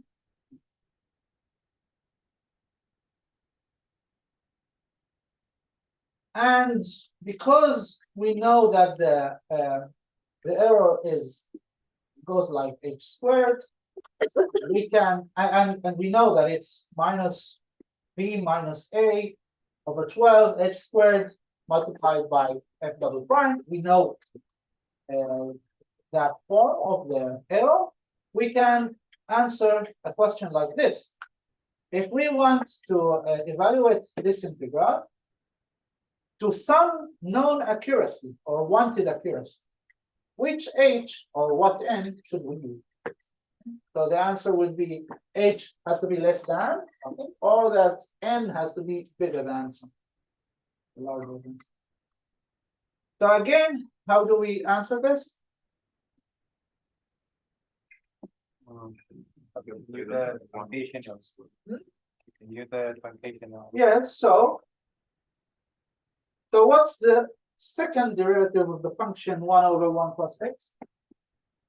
And because we know that the error goes like h squared, we can and we know that it's minus b minus a over 12 h squared multiplied by f double prime. We know that form of the error. We can answer a question like this. If we want to evaluate this integral to some known accuracy or wanted accuracy, which h or what n should we use? So the answer would be h has to be less than, okay, or that n has to be bigger than something. Larger than. So again, how do we answer this? Use the truncation also. You can use the truncation also. Yes, so what's the second derivative of the function 1 over 1 plus x?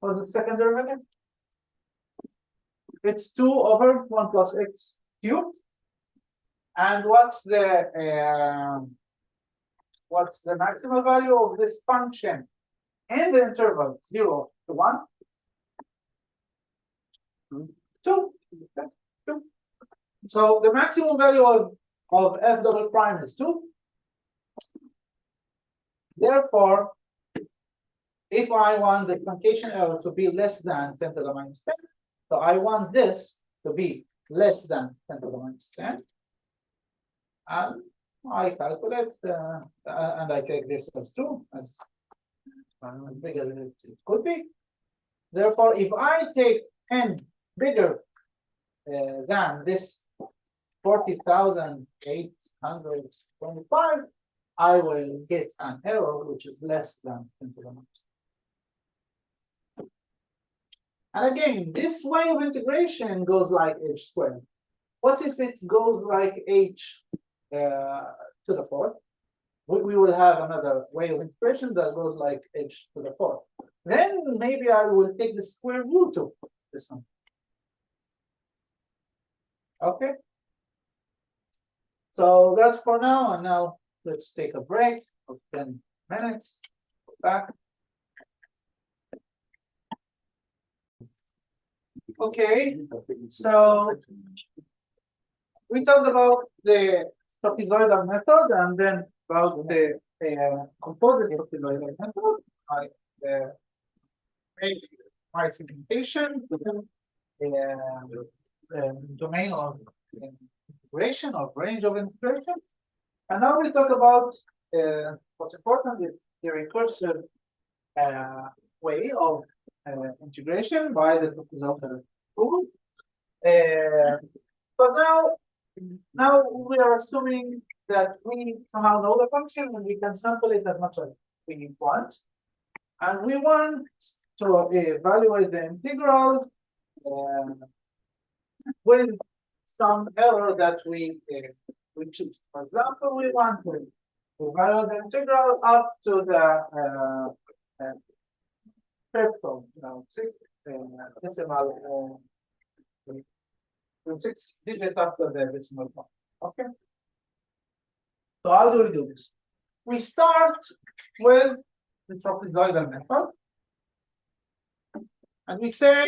What's the second derivative? It's 2 over 1 plus x cubed. And what's the maximal value of this function in the interval 0 to 1? 2. 2. So the maximum value of f double prime is 2. Therefore, if I want the truncation error to be less than 10 to the minus 10, so I want this to be less than 10 to the minus 10. And I calculate and I take this as 2, as big as it could be. Therefore, if I take n bigger than this 40,825, I will get an error which is less than 10 to the minus 10. And again, this way of integration goes like h squared. What if it goes like h to the 4th? We will have another way of integration that goes like h to the 4th. Then maybe I will take the square root of this one. Okay. So that's for now, and now let's take a break of 10 minutes. Go back. Okay, so we talked about the trapezoidal method and then about the composite trapezoidal method, like the my segmentation, domain of integration of range of integration. And now we talk about what's important is the recursive way of integration by the trapezoidal tool. So now we are assuming that we somehow know the function and we can sample it as much as we want. And we want to evaluate the integral with some error that we choose. For example, we want to evaluate the integral up to the threshold, 6 decimal 6 digits after the decimal point. Okay. So how do we do this? We start with the trapezoidal method. And we say,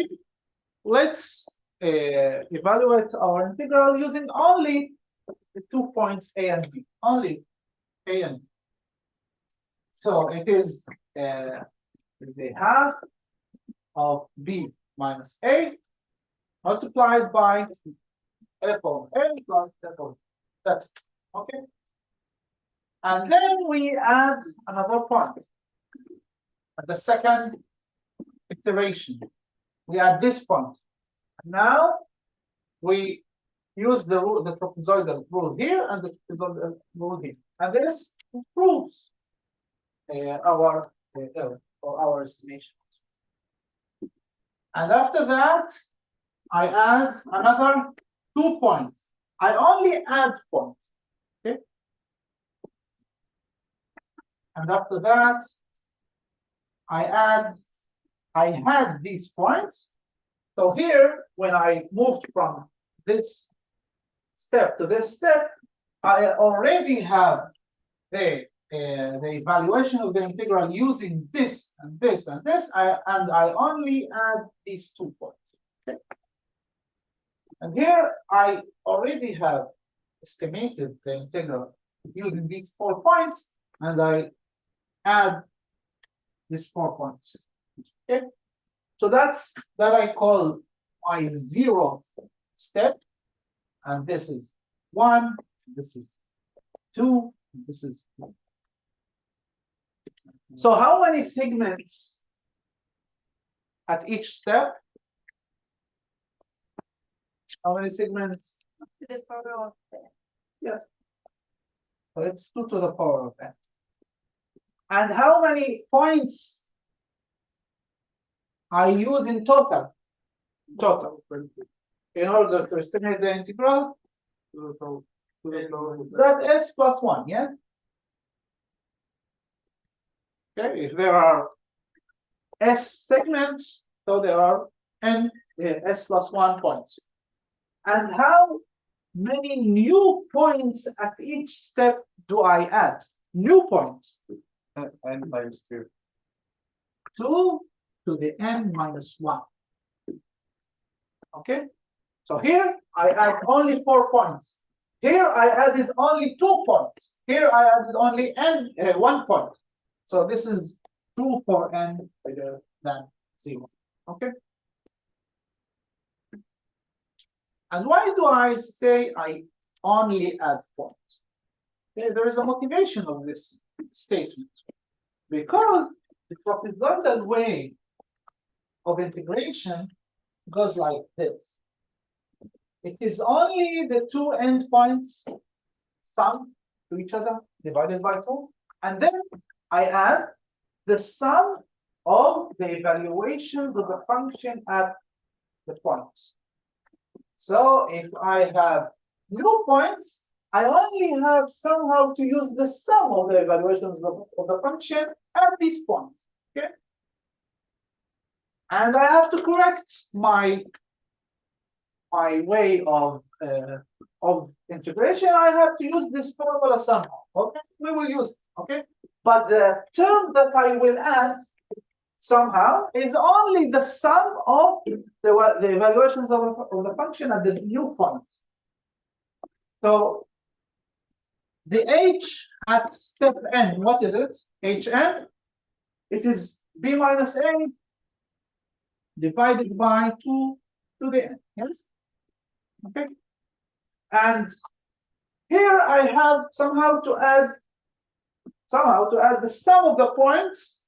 let's evaluate our integral using only the 2 points A and B, only A and B. So it is the half of B minus A multiplied by f of A plus f of B. That's it. Okay. And then we add another point at the second iteration. We add this point. Now we use the rule, the trapezoidal rule here and the trapezoidal rule here. And this proves our error or our estimation. And after that, I add another 2 points. I only add points. Okay. And after that, I had these points. So here, when I moved from this step to this step, I already have the evaluation of the integral using this and this and this, and I only add these 2 points. Okay. And here I already have estimated the integral using these 4 points, and I add these 4 points. Okay. So that's that I call my 0th step, and this is 1, this is 2, this is 3. So how many segments at each step? How many segments? To the power of the So it's 2 to the power of n. And how many points I use in total? Total. In order to estimate the integral, that s plus 1, yeah? Okay, if there are s segments, so there are n s plus 1 points. And how many new points at each step do I add? New points. N times 2. 2 to the n minus 1. Okay, so here I add only 4 points. Here I added only 2 points. Here I added only n 1 point. So this is true for n bigger than 0. Okay. And why do I say I only add points? Okay, there is a motivation of this statement. Because the trapezoidal way of integration goes like this. It is only the 2 endpoints summed to each other divided by 2, and then I add the sum of the evaluations of the function at the points. So if I have new points, I only have somehow to use the sum of the evaluations of the function at these points. Okay. And I have to correct my way of integration. I have to use this formula somehow. Okay, we will use it. Okay, but the term that I will add somehow is only the sum of the evaluations of the function at the new points. So the h at step n, what is it? Hn. It is b minus a divided by 2 to the n. Yes. Okay. And here I have somehow to add the sum of the points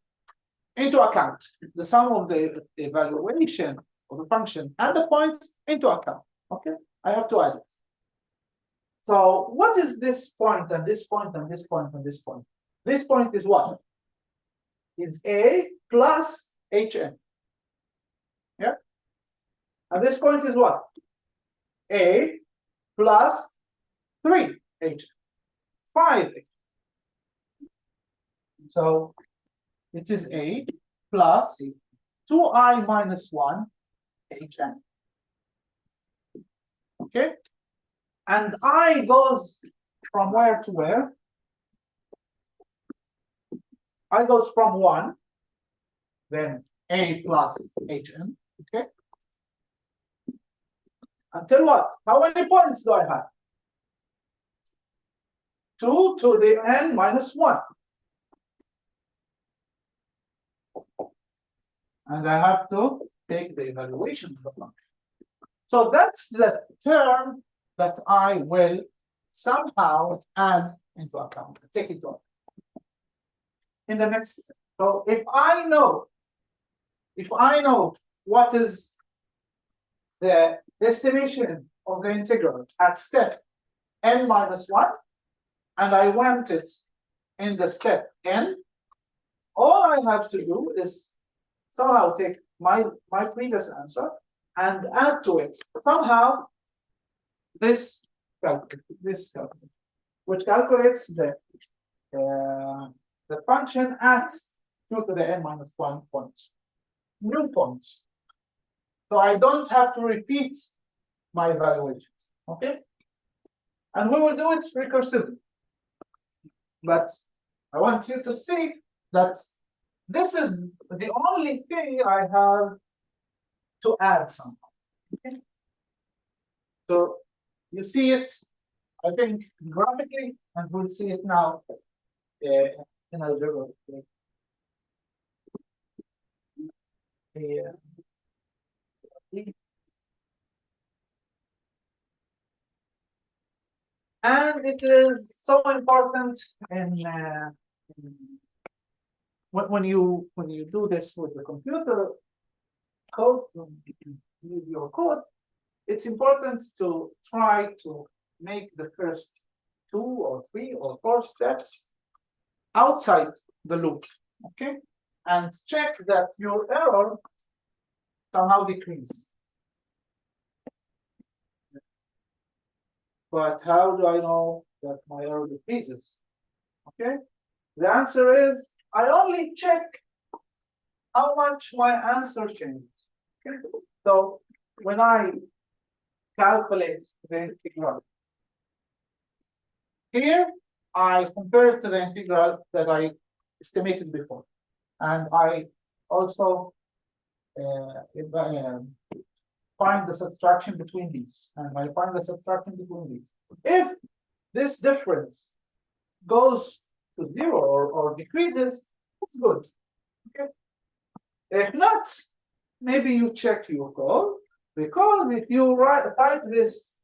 into account. The sum of the evaluation of the function and the points into account. Okay. I have to add it. So what is this point and this point and this point and this point? This point is what? Is a plus hn. Yeah. And this point is what? A plus 3h, 5h. So it is a plus 2I minus 1 hn. Okay. And I goes from where to where? I goes from 1, then a plus hn, okay? Until what? How many points do I have? 2 to the n minus 1. And I have to take the evaluation of the function. So that's the term that I will somehow add into account, take it on. In the next, so if I know what is the estimation of the integral at step n minus 1, and I want it in the step n, all I have to do is somehow take my previous answer and add to it somehow this calculation, which calculates the function at 2 to the n minus 1 points, new points. So I don't have to repeat my evaluations, okay? And we will do it recursively. But I want you to see that this is the only thing I have to add somehow. Okay? So you see it, I think, graphically, and we'll see it now in algebra. And it is so important when you do this with the computer code, with your code, it's important to try to make the first 2 or 3 or 4 steps outside the loop, okay? And check that your error somehow decrease. But how do I know that my error decreases? Okay, the answer is I only check how much my answer changes. Okay? So when I calculate the integral here, I compare it to the integral that I estimated before, and I also find the subtraction between these, and I find the subtraction between these. If this difference goes to 0 or decreases, it's good. Okay. If not, maybe you check your code, because if you type this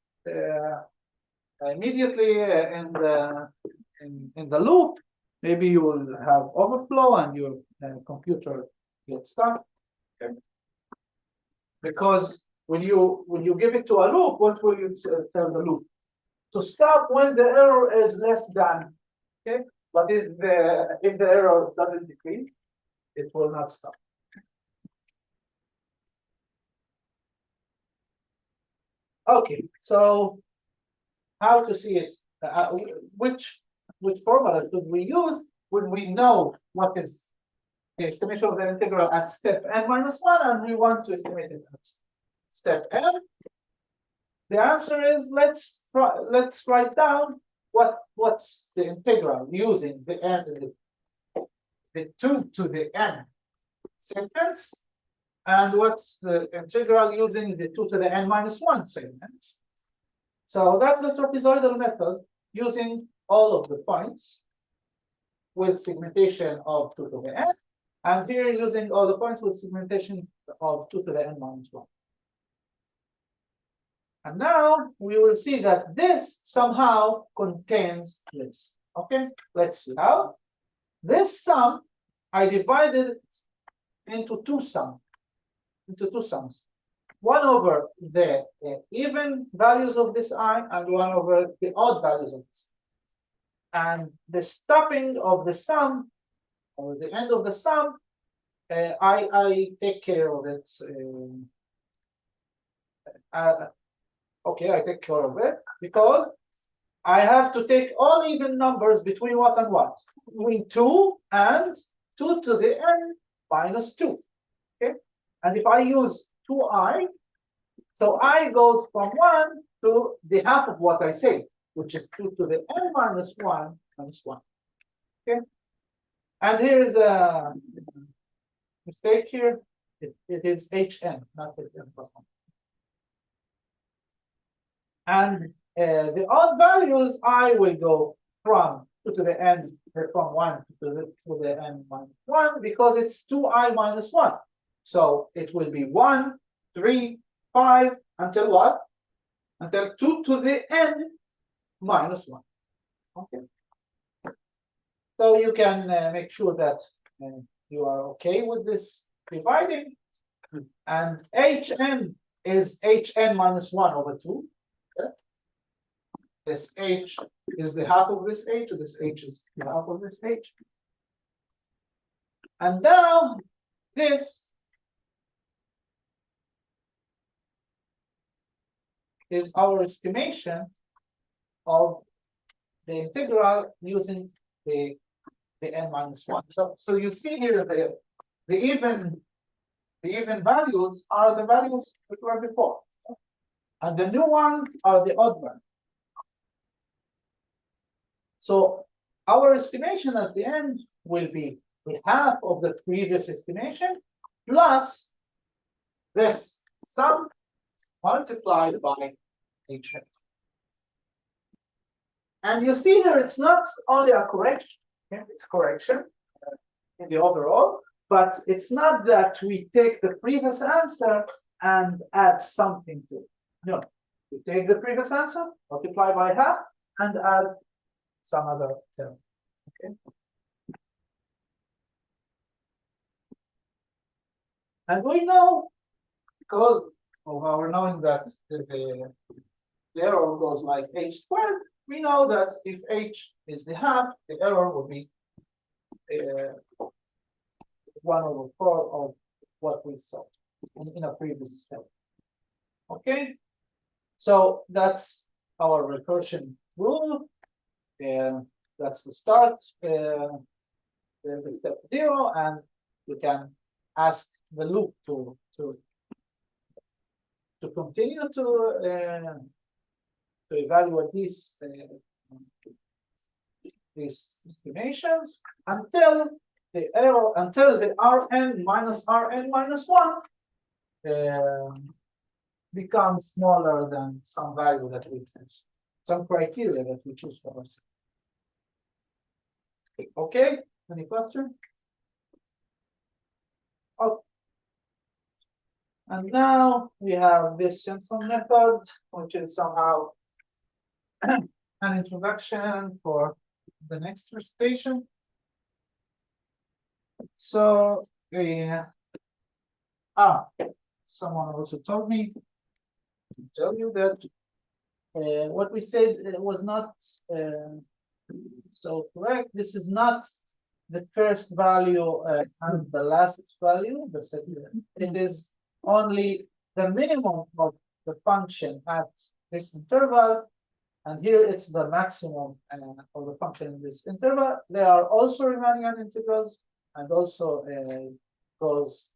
immediately in the loop, maybe you will have overflow and your computer gets stuck. Okay. Because when you give it to a loop, what will you tell the loop? To stop when the error is less than, okay? But if the error doesn't decrease, it will not stop. Okay, so how to see it? Which formula should we use when we know what is the estimation of the integral at step n minus 1, and we want to estimate it at step n? The answer is let's write down what's the integral using the n, the 2 to the n segments, and what's the integral using the 2 to the n minus 1 segments. So that's the trapezoidal method using all of the points with segmentation of 2 to the n, and here using all the points with segmentation of 2 to the n minus 1. And now we will see that this somehow contains this. Okay, let's see how. This sum, I divided it into two sums. One over the even values of this I, and one over the odd values of this. And the stopping of the sum, or the end of the sum, I take care of it. Okay, I take care of it because I have to take all even numbers between what and what? Between 2 and 2 to the n minus 2. Okay, and if I use 2i, so I goes from 1 to the half of what I say, which is 2 to the n minus 1 minus 1. Okay, And here is a mistake here. It is HN, not HN plus 1. And the odd values, I will go from 2 to the n, from 1 to the n minus 1, because it's 2i minus 1. So it will be 1, 3, 5, until what? Until 2 to the n minus 1. Okay. So you can make sure that you are okay with this dividing. And hn is hn minus 1 over 2. Okay. This h is the half of this h, this h is the half of this h. And now this is our estimation of the integral using the n minus 1. So you see here the even values are the values which were before. And the new ones are the odd ones. So our estimation at the end will be the half of the previous estimation plus this sum multiplied by h. And you see here, it's not only a correction, okay? It's a correction in the overall, but it's not that we take the previous answer and add something to it. No, we take the previous answer, multiply by half, and add some other term. Okay. And we know, because of our knowing that the error goes like h squared, we know that if h is the half, the error will be 1/4 of what we saw in a previous step. Okay, so that's our recursion rule. That's the start, the step 0, and you can ask the loop to continue to evaluate these estimations until the error, until the Rn minus 1 becomes smaller than some value that we choose, some criteria that we choose for us. Okay, any question? Oh. And now we have this Simpson method, which is somehow an introduction for the next recitation. So someone also told me to tell you that what we said was not so correct. This is not the first value and the last value. The second, it is only the minimum of the function at this interval, and here it's the maximum of the function in this interval. They are also Riemannian integrals, and also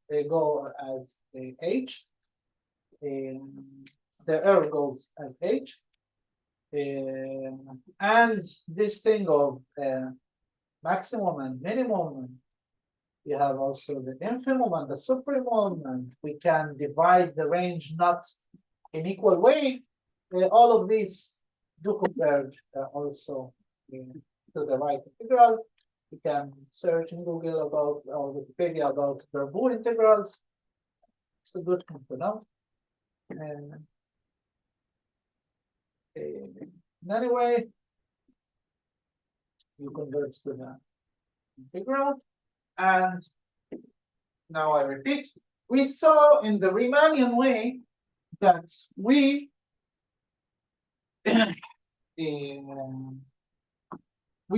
they go as h. The error goes as h. And this thing of maximum and minimum, you have also the infimum and the supremum, and we can divide the range not in equal way. All of these do converge also to the right integral. You can search in Google about or Wikipedia about Verboe integrals. It's a good thing to know. Anyway, you converge to the integral. And now I repeat, we saw in the Riemannian way that we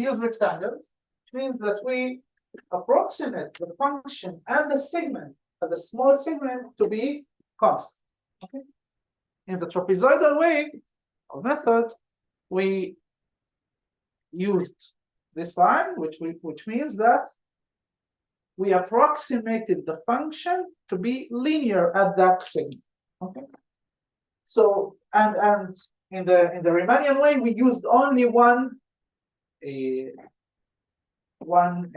use rectangles, which means that we approximate the function and the segment, the small segment, to be constant. Okay. In the trapezoidal way or method, we used this line, which means that we approximated the function to be linear at that segment. Okay. So and in the Riemannian way, we used only one one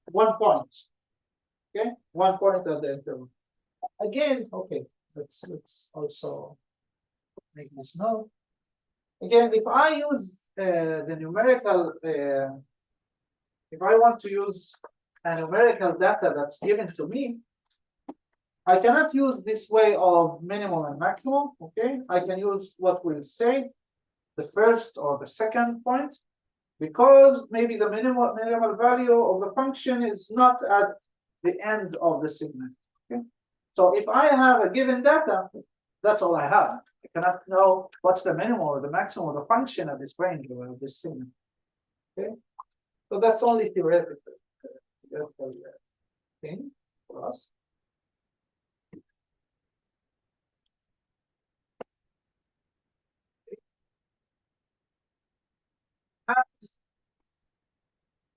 one point. Okay, 1 point at the interval. Again, okay, let's also make this note. Again, if I use the numerical, if I want to use a numerical data that's given to me, I cannot use this way of minimum and maximum. Okay, I can use what we'll say, the first or the second point, because maybe the minimal value of the function is not at the end of the segment. Okay, so if I have a given data, that's all I have. I cannot know what's the minimum or the maximum of the function at this range or this segment. Okay, so that's only theoretical thing for us.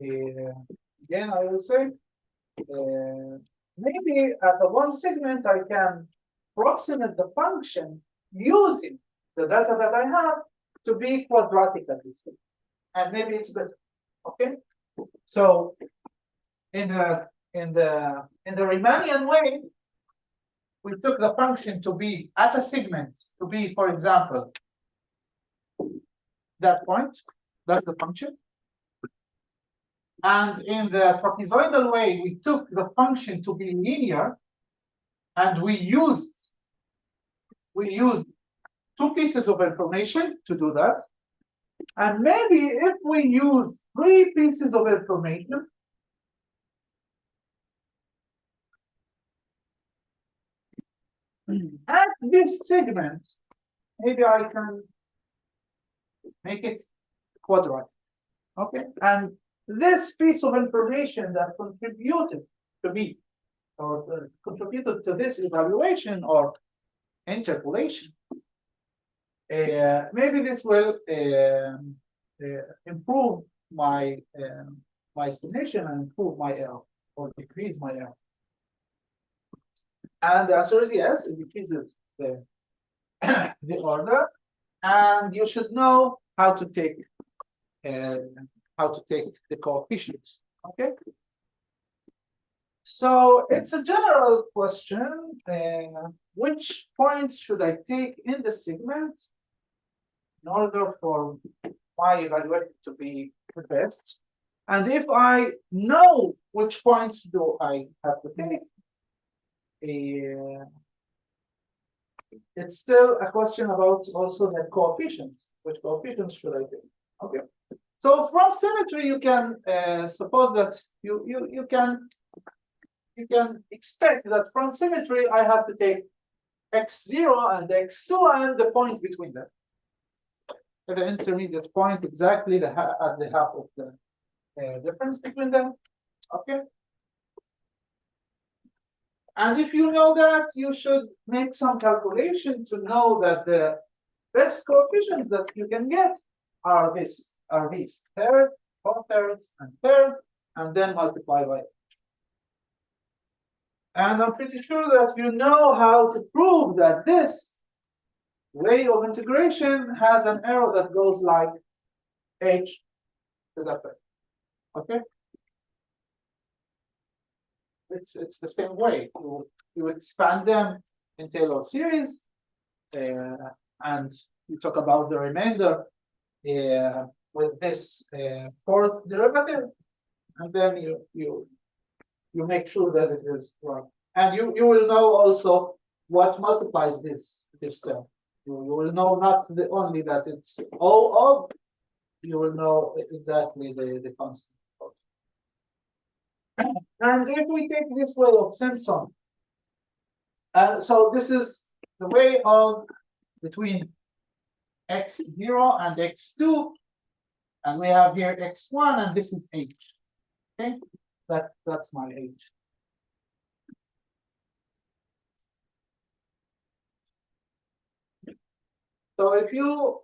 Again, I will say, maybe at the one segment I can approximate the function using the data that I have to be quadratic at least, and maybe it's better. Okay, so in the Riemannian way, we took the function to be at a segment to be, for example, that point. That's the function. And in the trapezoidal way, we took the function to be linear, and we used 2 pieces of information to do that. And maybe if we use 3 pieces of information, at this segment, maybe I can make it quadratic. Okay, and this piece of information that contributed to me or contributed to this evaluation or interpolation, maybe this will improve my my estimation and improve my error or decrease my error. And the answer is yes, it decreases the the order, and you should know how to take the coefficients. Okay. So it's a general question. Which points should I take in the segment in order for my evaluation to be the best? And if I know which points do I have to take, it's still a question about also the coefficients. Which coefficients should I take? Okay. So from symmetry, you can suppose that you can expect that from symmetry I have to take x0 and x2 and the point between them, the intermediate point exactly at the half of the difference between them. Okay. And if you know that, you should make some calculation to know that the best coefficients that you can get are these third, 4/3, and third, and then multiply by it. And I'm pretty sure that you know how to prove that this way of integration has an arrow that goes like h to the third. Okay. It's the same way. You expand them in Taylor series, and you talk about the remainder with this fourth derivative, and then you make sure that it is right. And you will know also what multiplies this term. You will know not only that it's O of, you will know exactly the constant. And if we take this way of Simpson, so this is the way of between x0 and x2, and we have here x1, and this is h. Okay, that's my h. So if you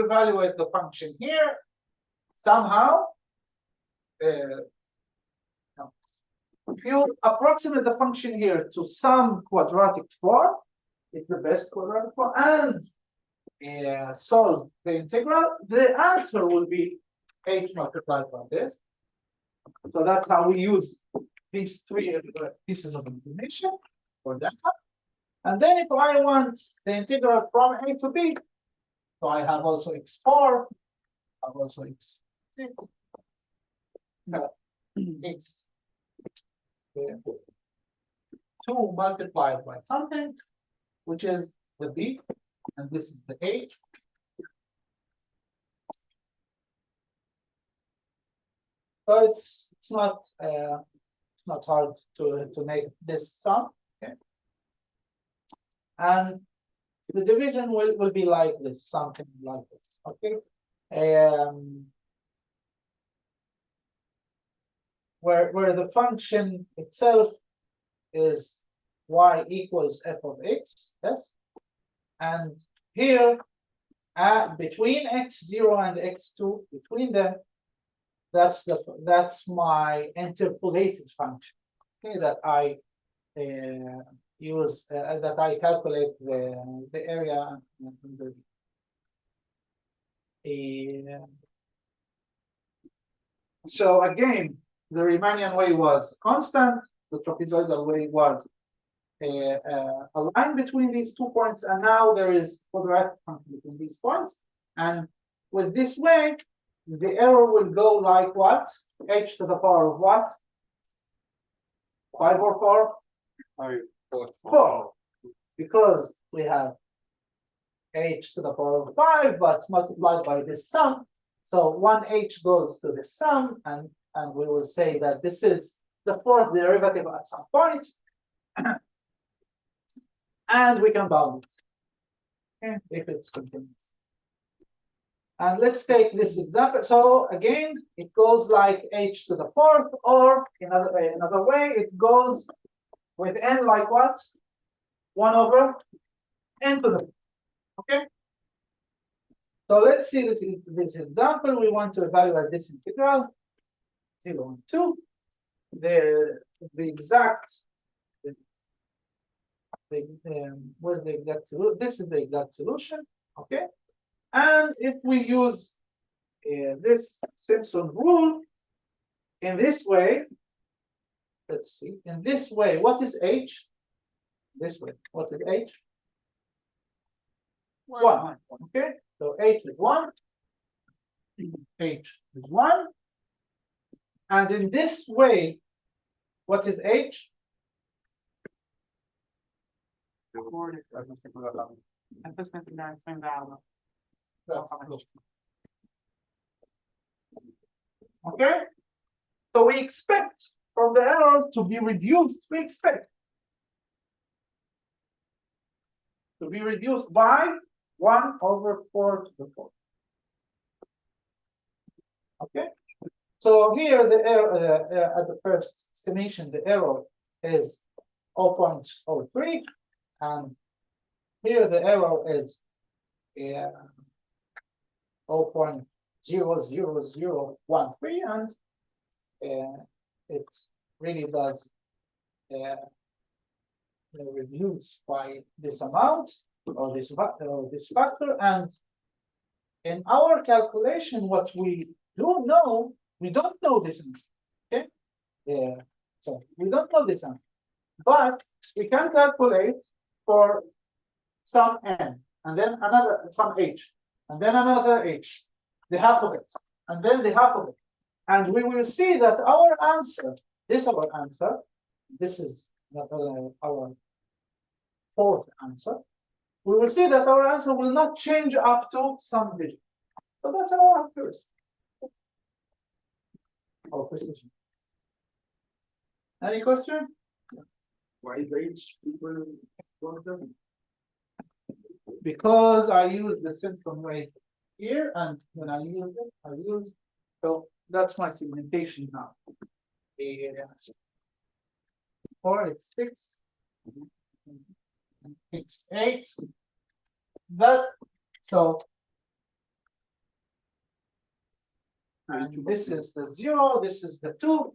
evaluate the function here, somehow, if you approximate the function here to some quadratic form, it's the best quadratic form, and solve the integral, the answer will be h multiplied by this. So that's how we use these three pieces of information for that. And then if I want the integral from a to b, so I have also x4, I have also x. No, it's 2 multiplied by something, which is the b, and this is the a. So it's not hard to make this sum. Okay. And the division will be like this, something like this. Okay. Where the function itself is y equals f of x, yes, and here between x0 and x2, between them, that's my interpolated function. Okay, that I use that I calculate the area and so again, the Riemannian way was constant, the trapezoidal way was a line between these 2 points, and now there is quadratic function between these points. And with this way, the error will go like what? H to the power of what? 5 or 4? 4. Because we have h to the power of 5, but multiplied by this sum. So 1h goes to the sum, and we will say that this is the fourth derivative at some point. And we can bound it, okay, if it's continuous. And let's take this example. So again, it goes like h to the fourth, or another way, it goes with n like what? 1 over n to the fourth. Okay. So let's see this example. We want to evaluate this integral 0 and 2. The exact where's the exact solution? This is the exact solution. Okay. And if we use this Simpson rule in this way, let's see, in this way, what is h? This way, what is h? 1. Okay, so h is 1. H is 1. And in this way, what is h? Okay, so we expect from the error to be reduced. We expect to be reduced by 1 over 4 to the 4. Okay, so here the error at the first estimation, the error is 0.03, and here the error is 0.00013, and it really does reduce by this amount or this factor. And in our calculation, what we don't know, we don't know this answer. Okay, so we don't know this answer, but we can calculate for some n, and then another some h, and then another h, the half of it, and then the half of it, and we will see that our answer, this is our answer, this is our fourth answer. We will see that our answer will not change up to some digit. So that's our accuracy. Our precision. Any question? Why is h equal to Because I use the Simpson way here, and when I use it, so that's my segmentation now. Or it's 6, it's 8. That so. And this is the 0, this is the 2.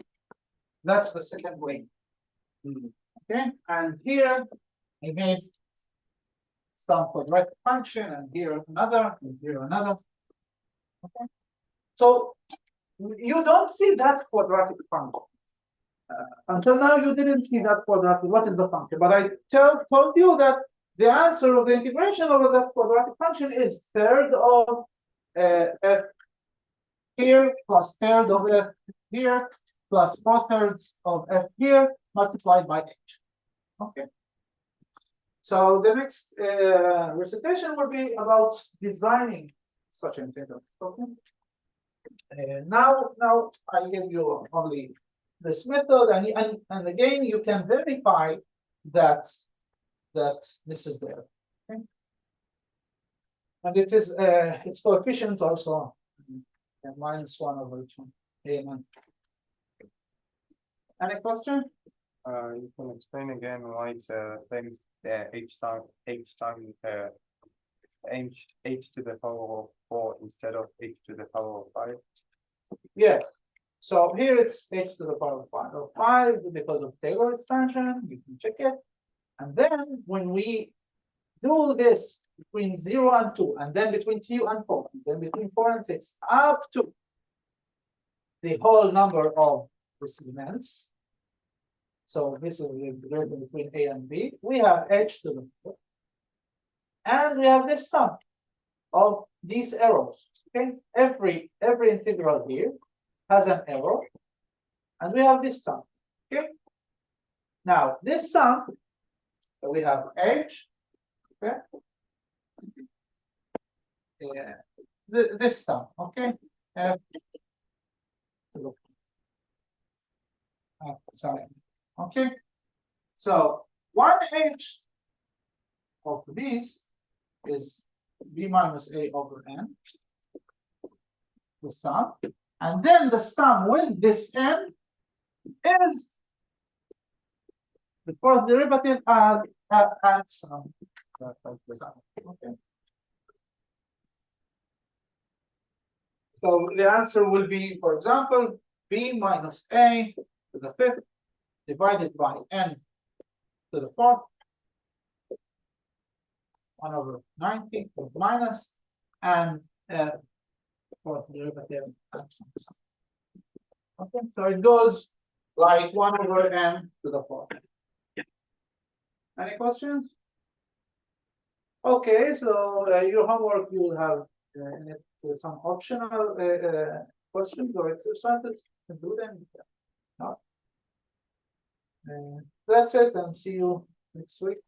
That's the second way. Okay, and here again, some quadratic function, and here another, and here another. Okay. So you don't see that quadratic function. Until now, you didn't see that quadratic. What is the function? But I told you that the answer of the integration over that quadratic function is third of f here plus third of f here plus 4/3 of f here multiplied by h. Okay. So the next recitation will be about designing such an integral. Okay. Now I give you only this method, and again you can verify that this is there. Okay. And it is its coefficient also -1/2. Amen. Any question? You can explain again why it's things h times h to the power of 4 instead of h to the power of 5. Yes. So here it's h to the power of 5 because of Taylor expansion. You can check it. And then when we do this between 0 and 2, and then between 2 and 4, and then between 4 and 6, up to the whole number of the segments. So this is the integration between A and B. We have h to the 4. And we have this sum of these errors. Okay, every integral here has an error, and we have this sum. Okay, now this sum, we have h. Okay, this sum. Okay, sorry. Okay, so 1h of these is b minus a over n, the sum, and then the sum with this n is the fourth derivative and sum. Okay. So the answer will be, for example, b minus a to the 5th divided by n to the 4th, 1/90 with minus, and fourth derivative and sum. Okay, so it goes like 1/n to the 4th. Any questions? Okay, so your homework, you will have in it some optional questions or exercises. You can do them. No? That's it, and see you next week.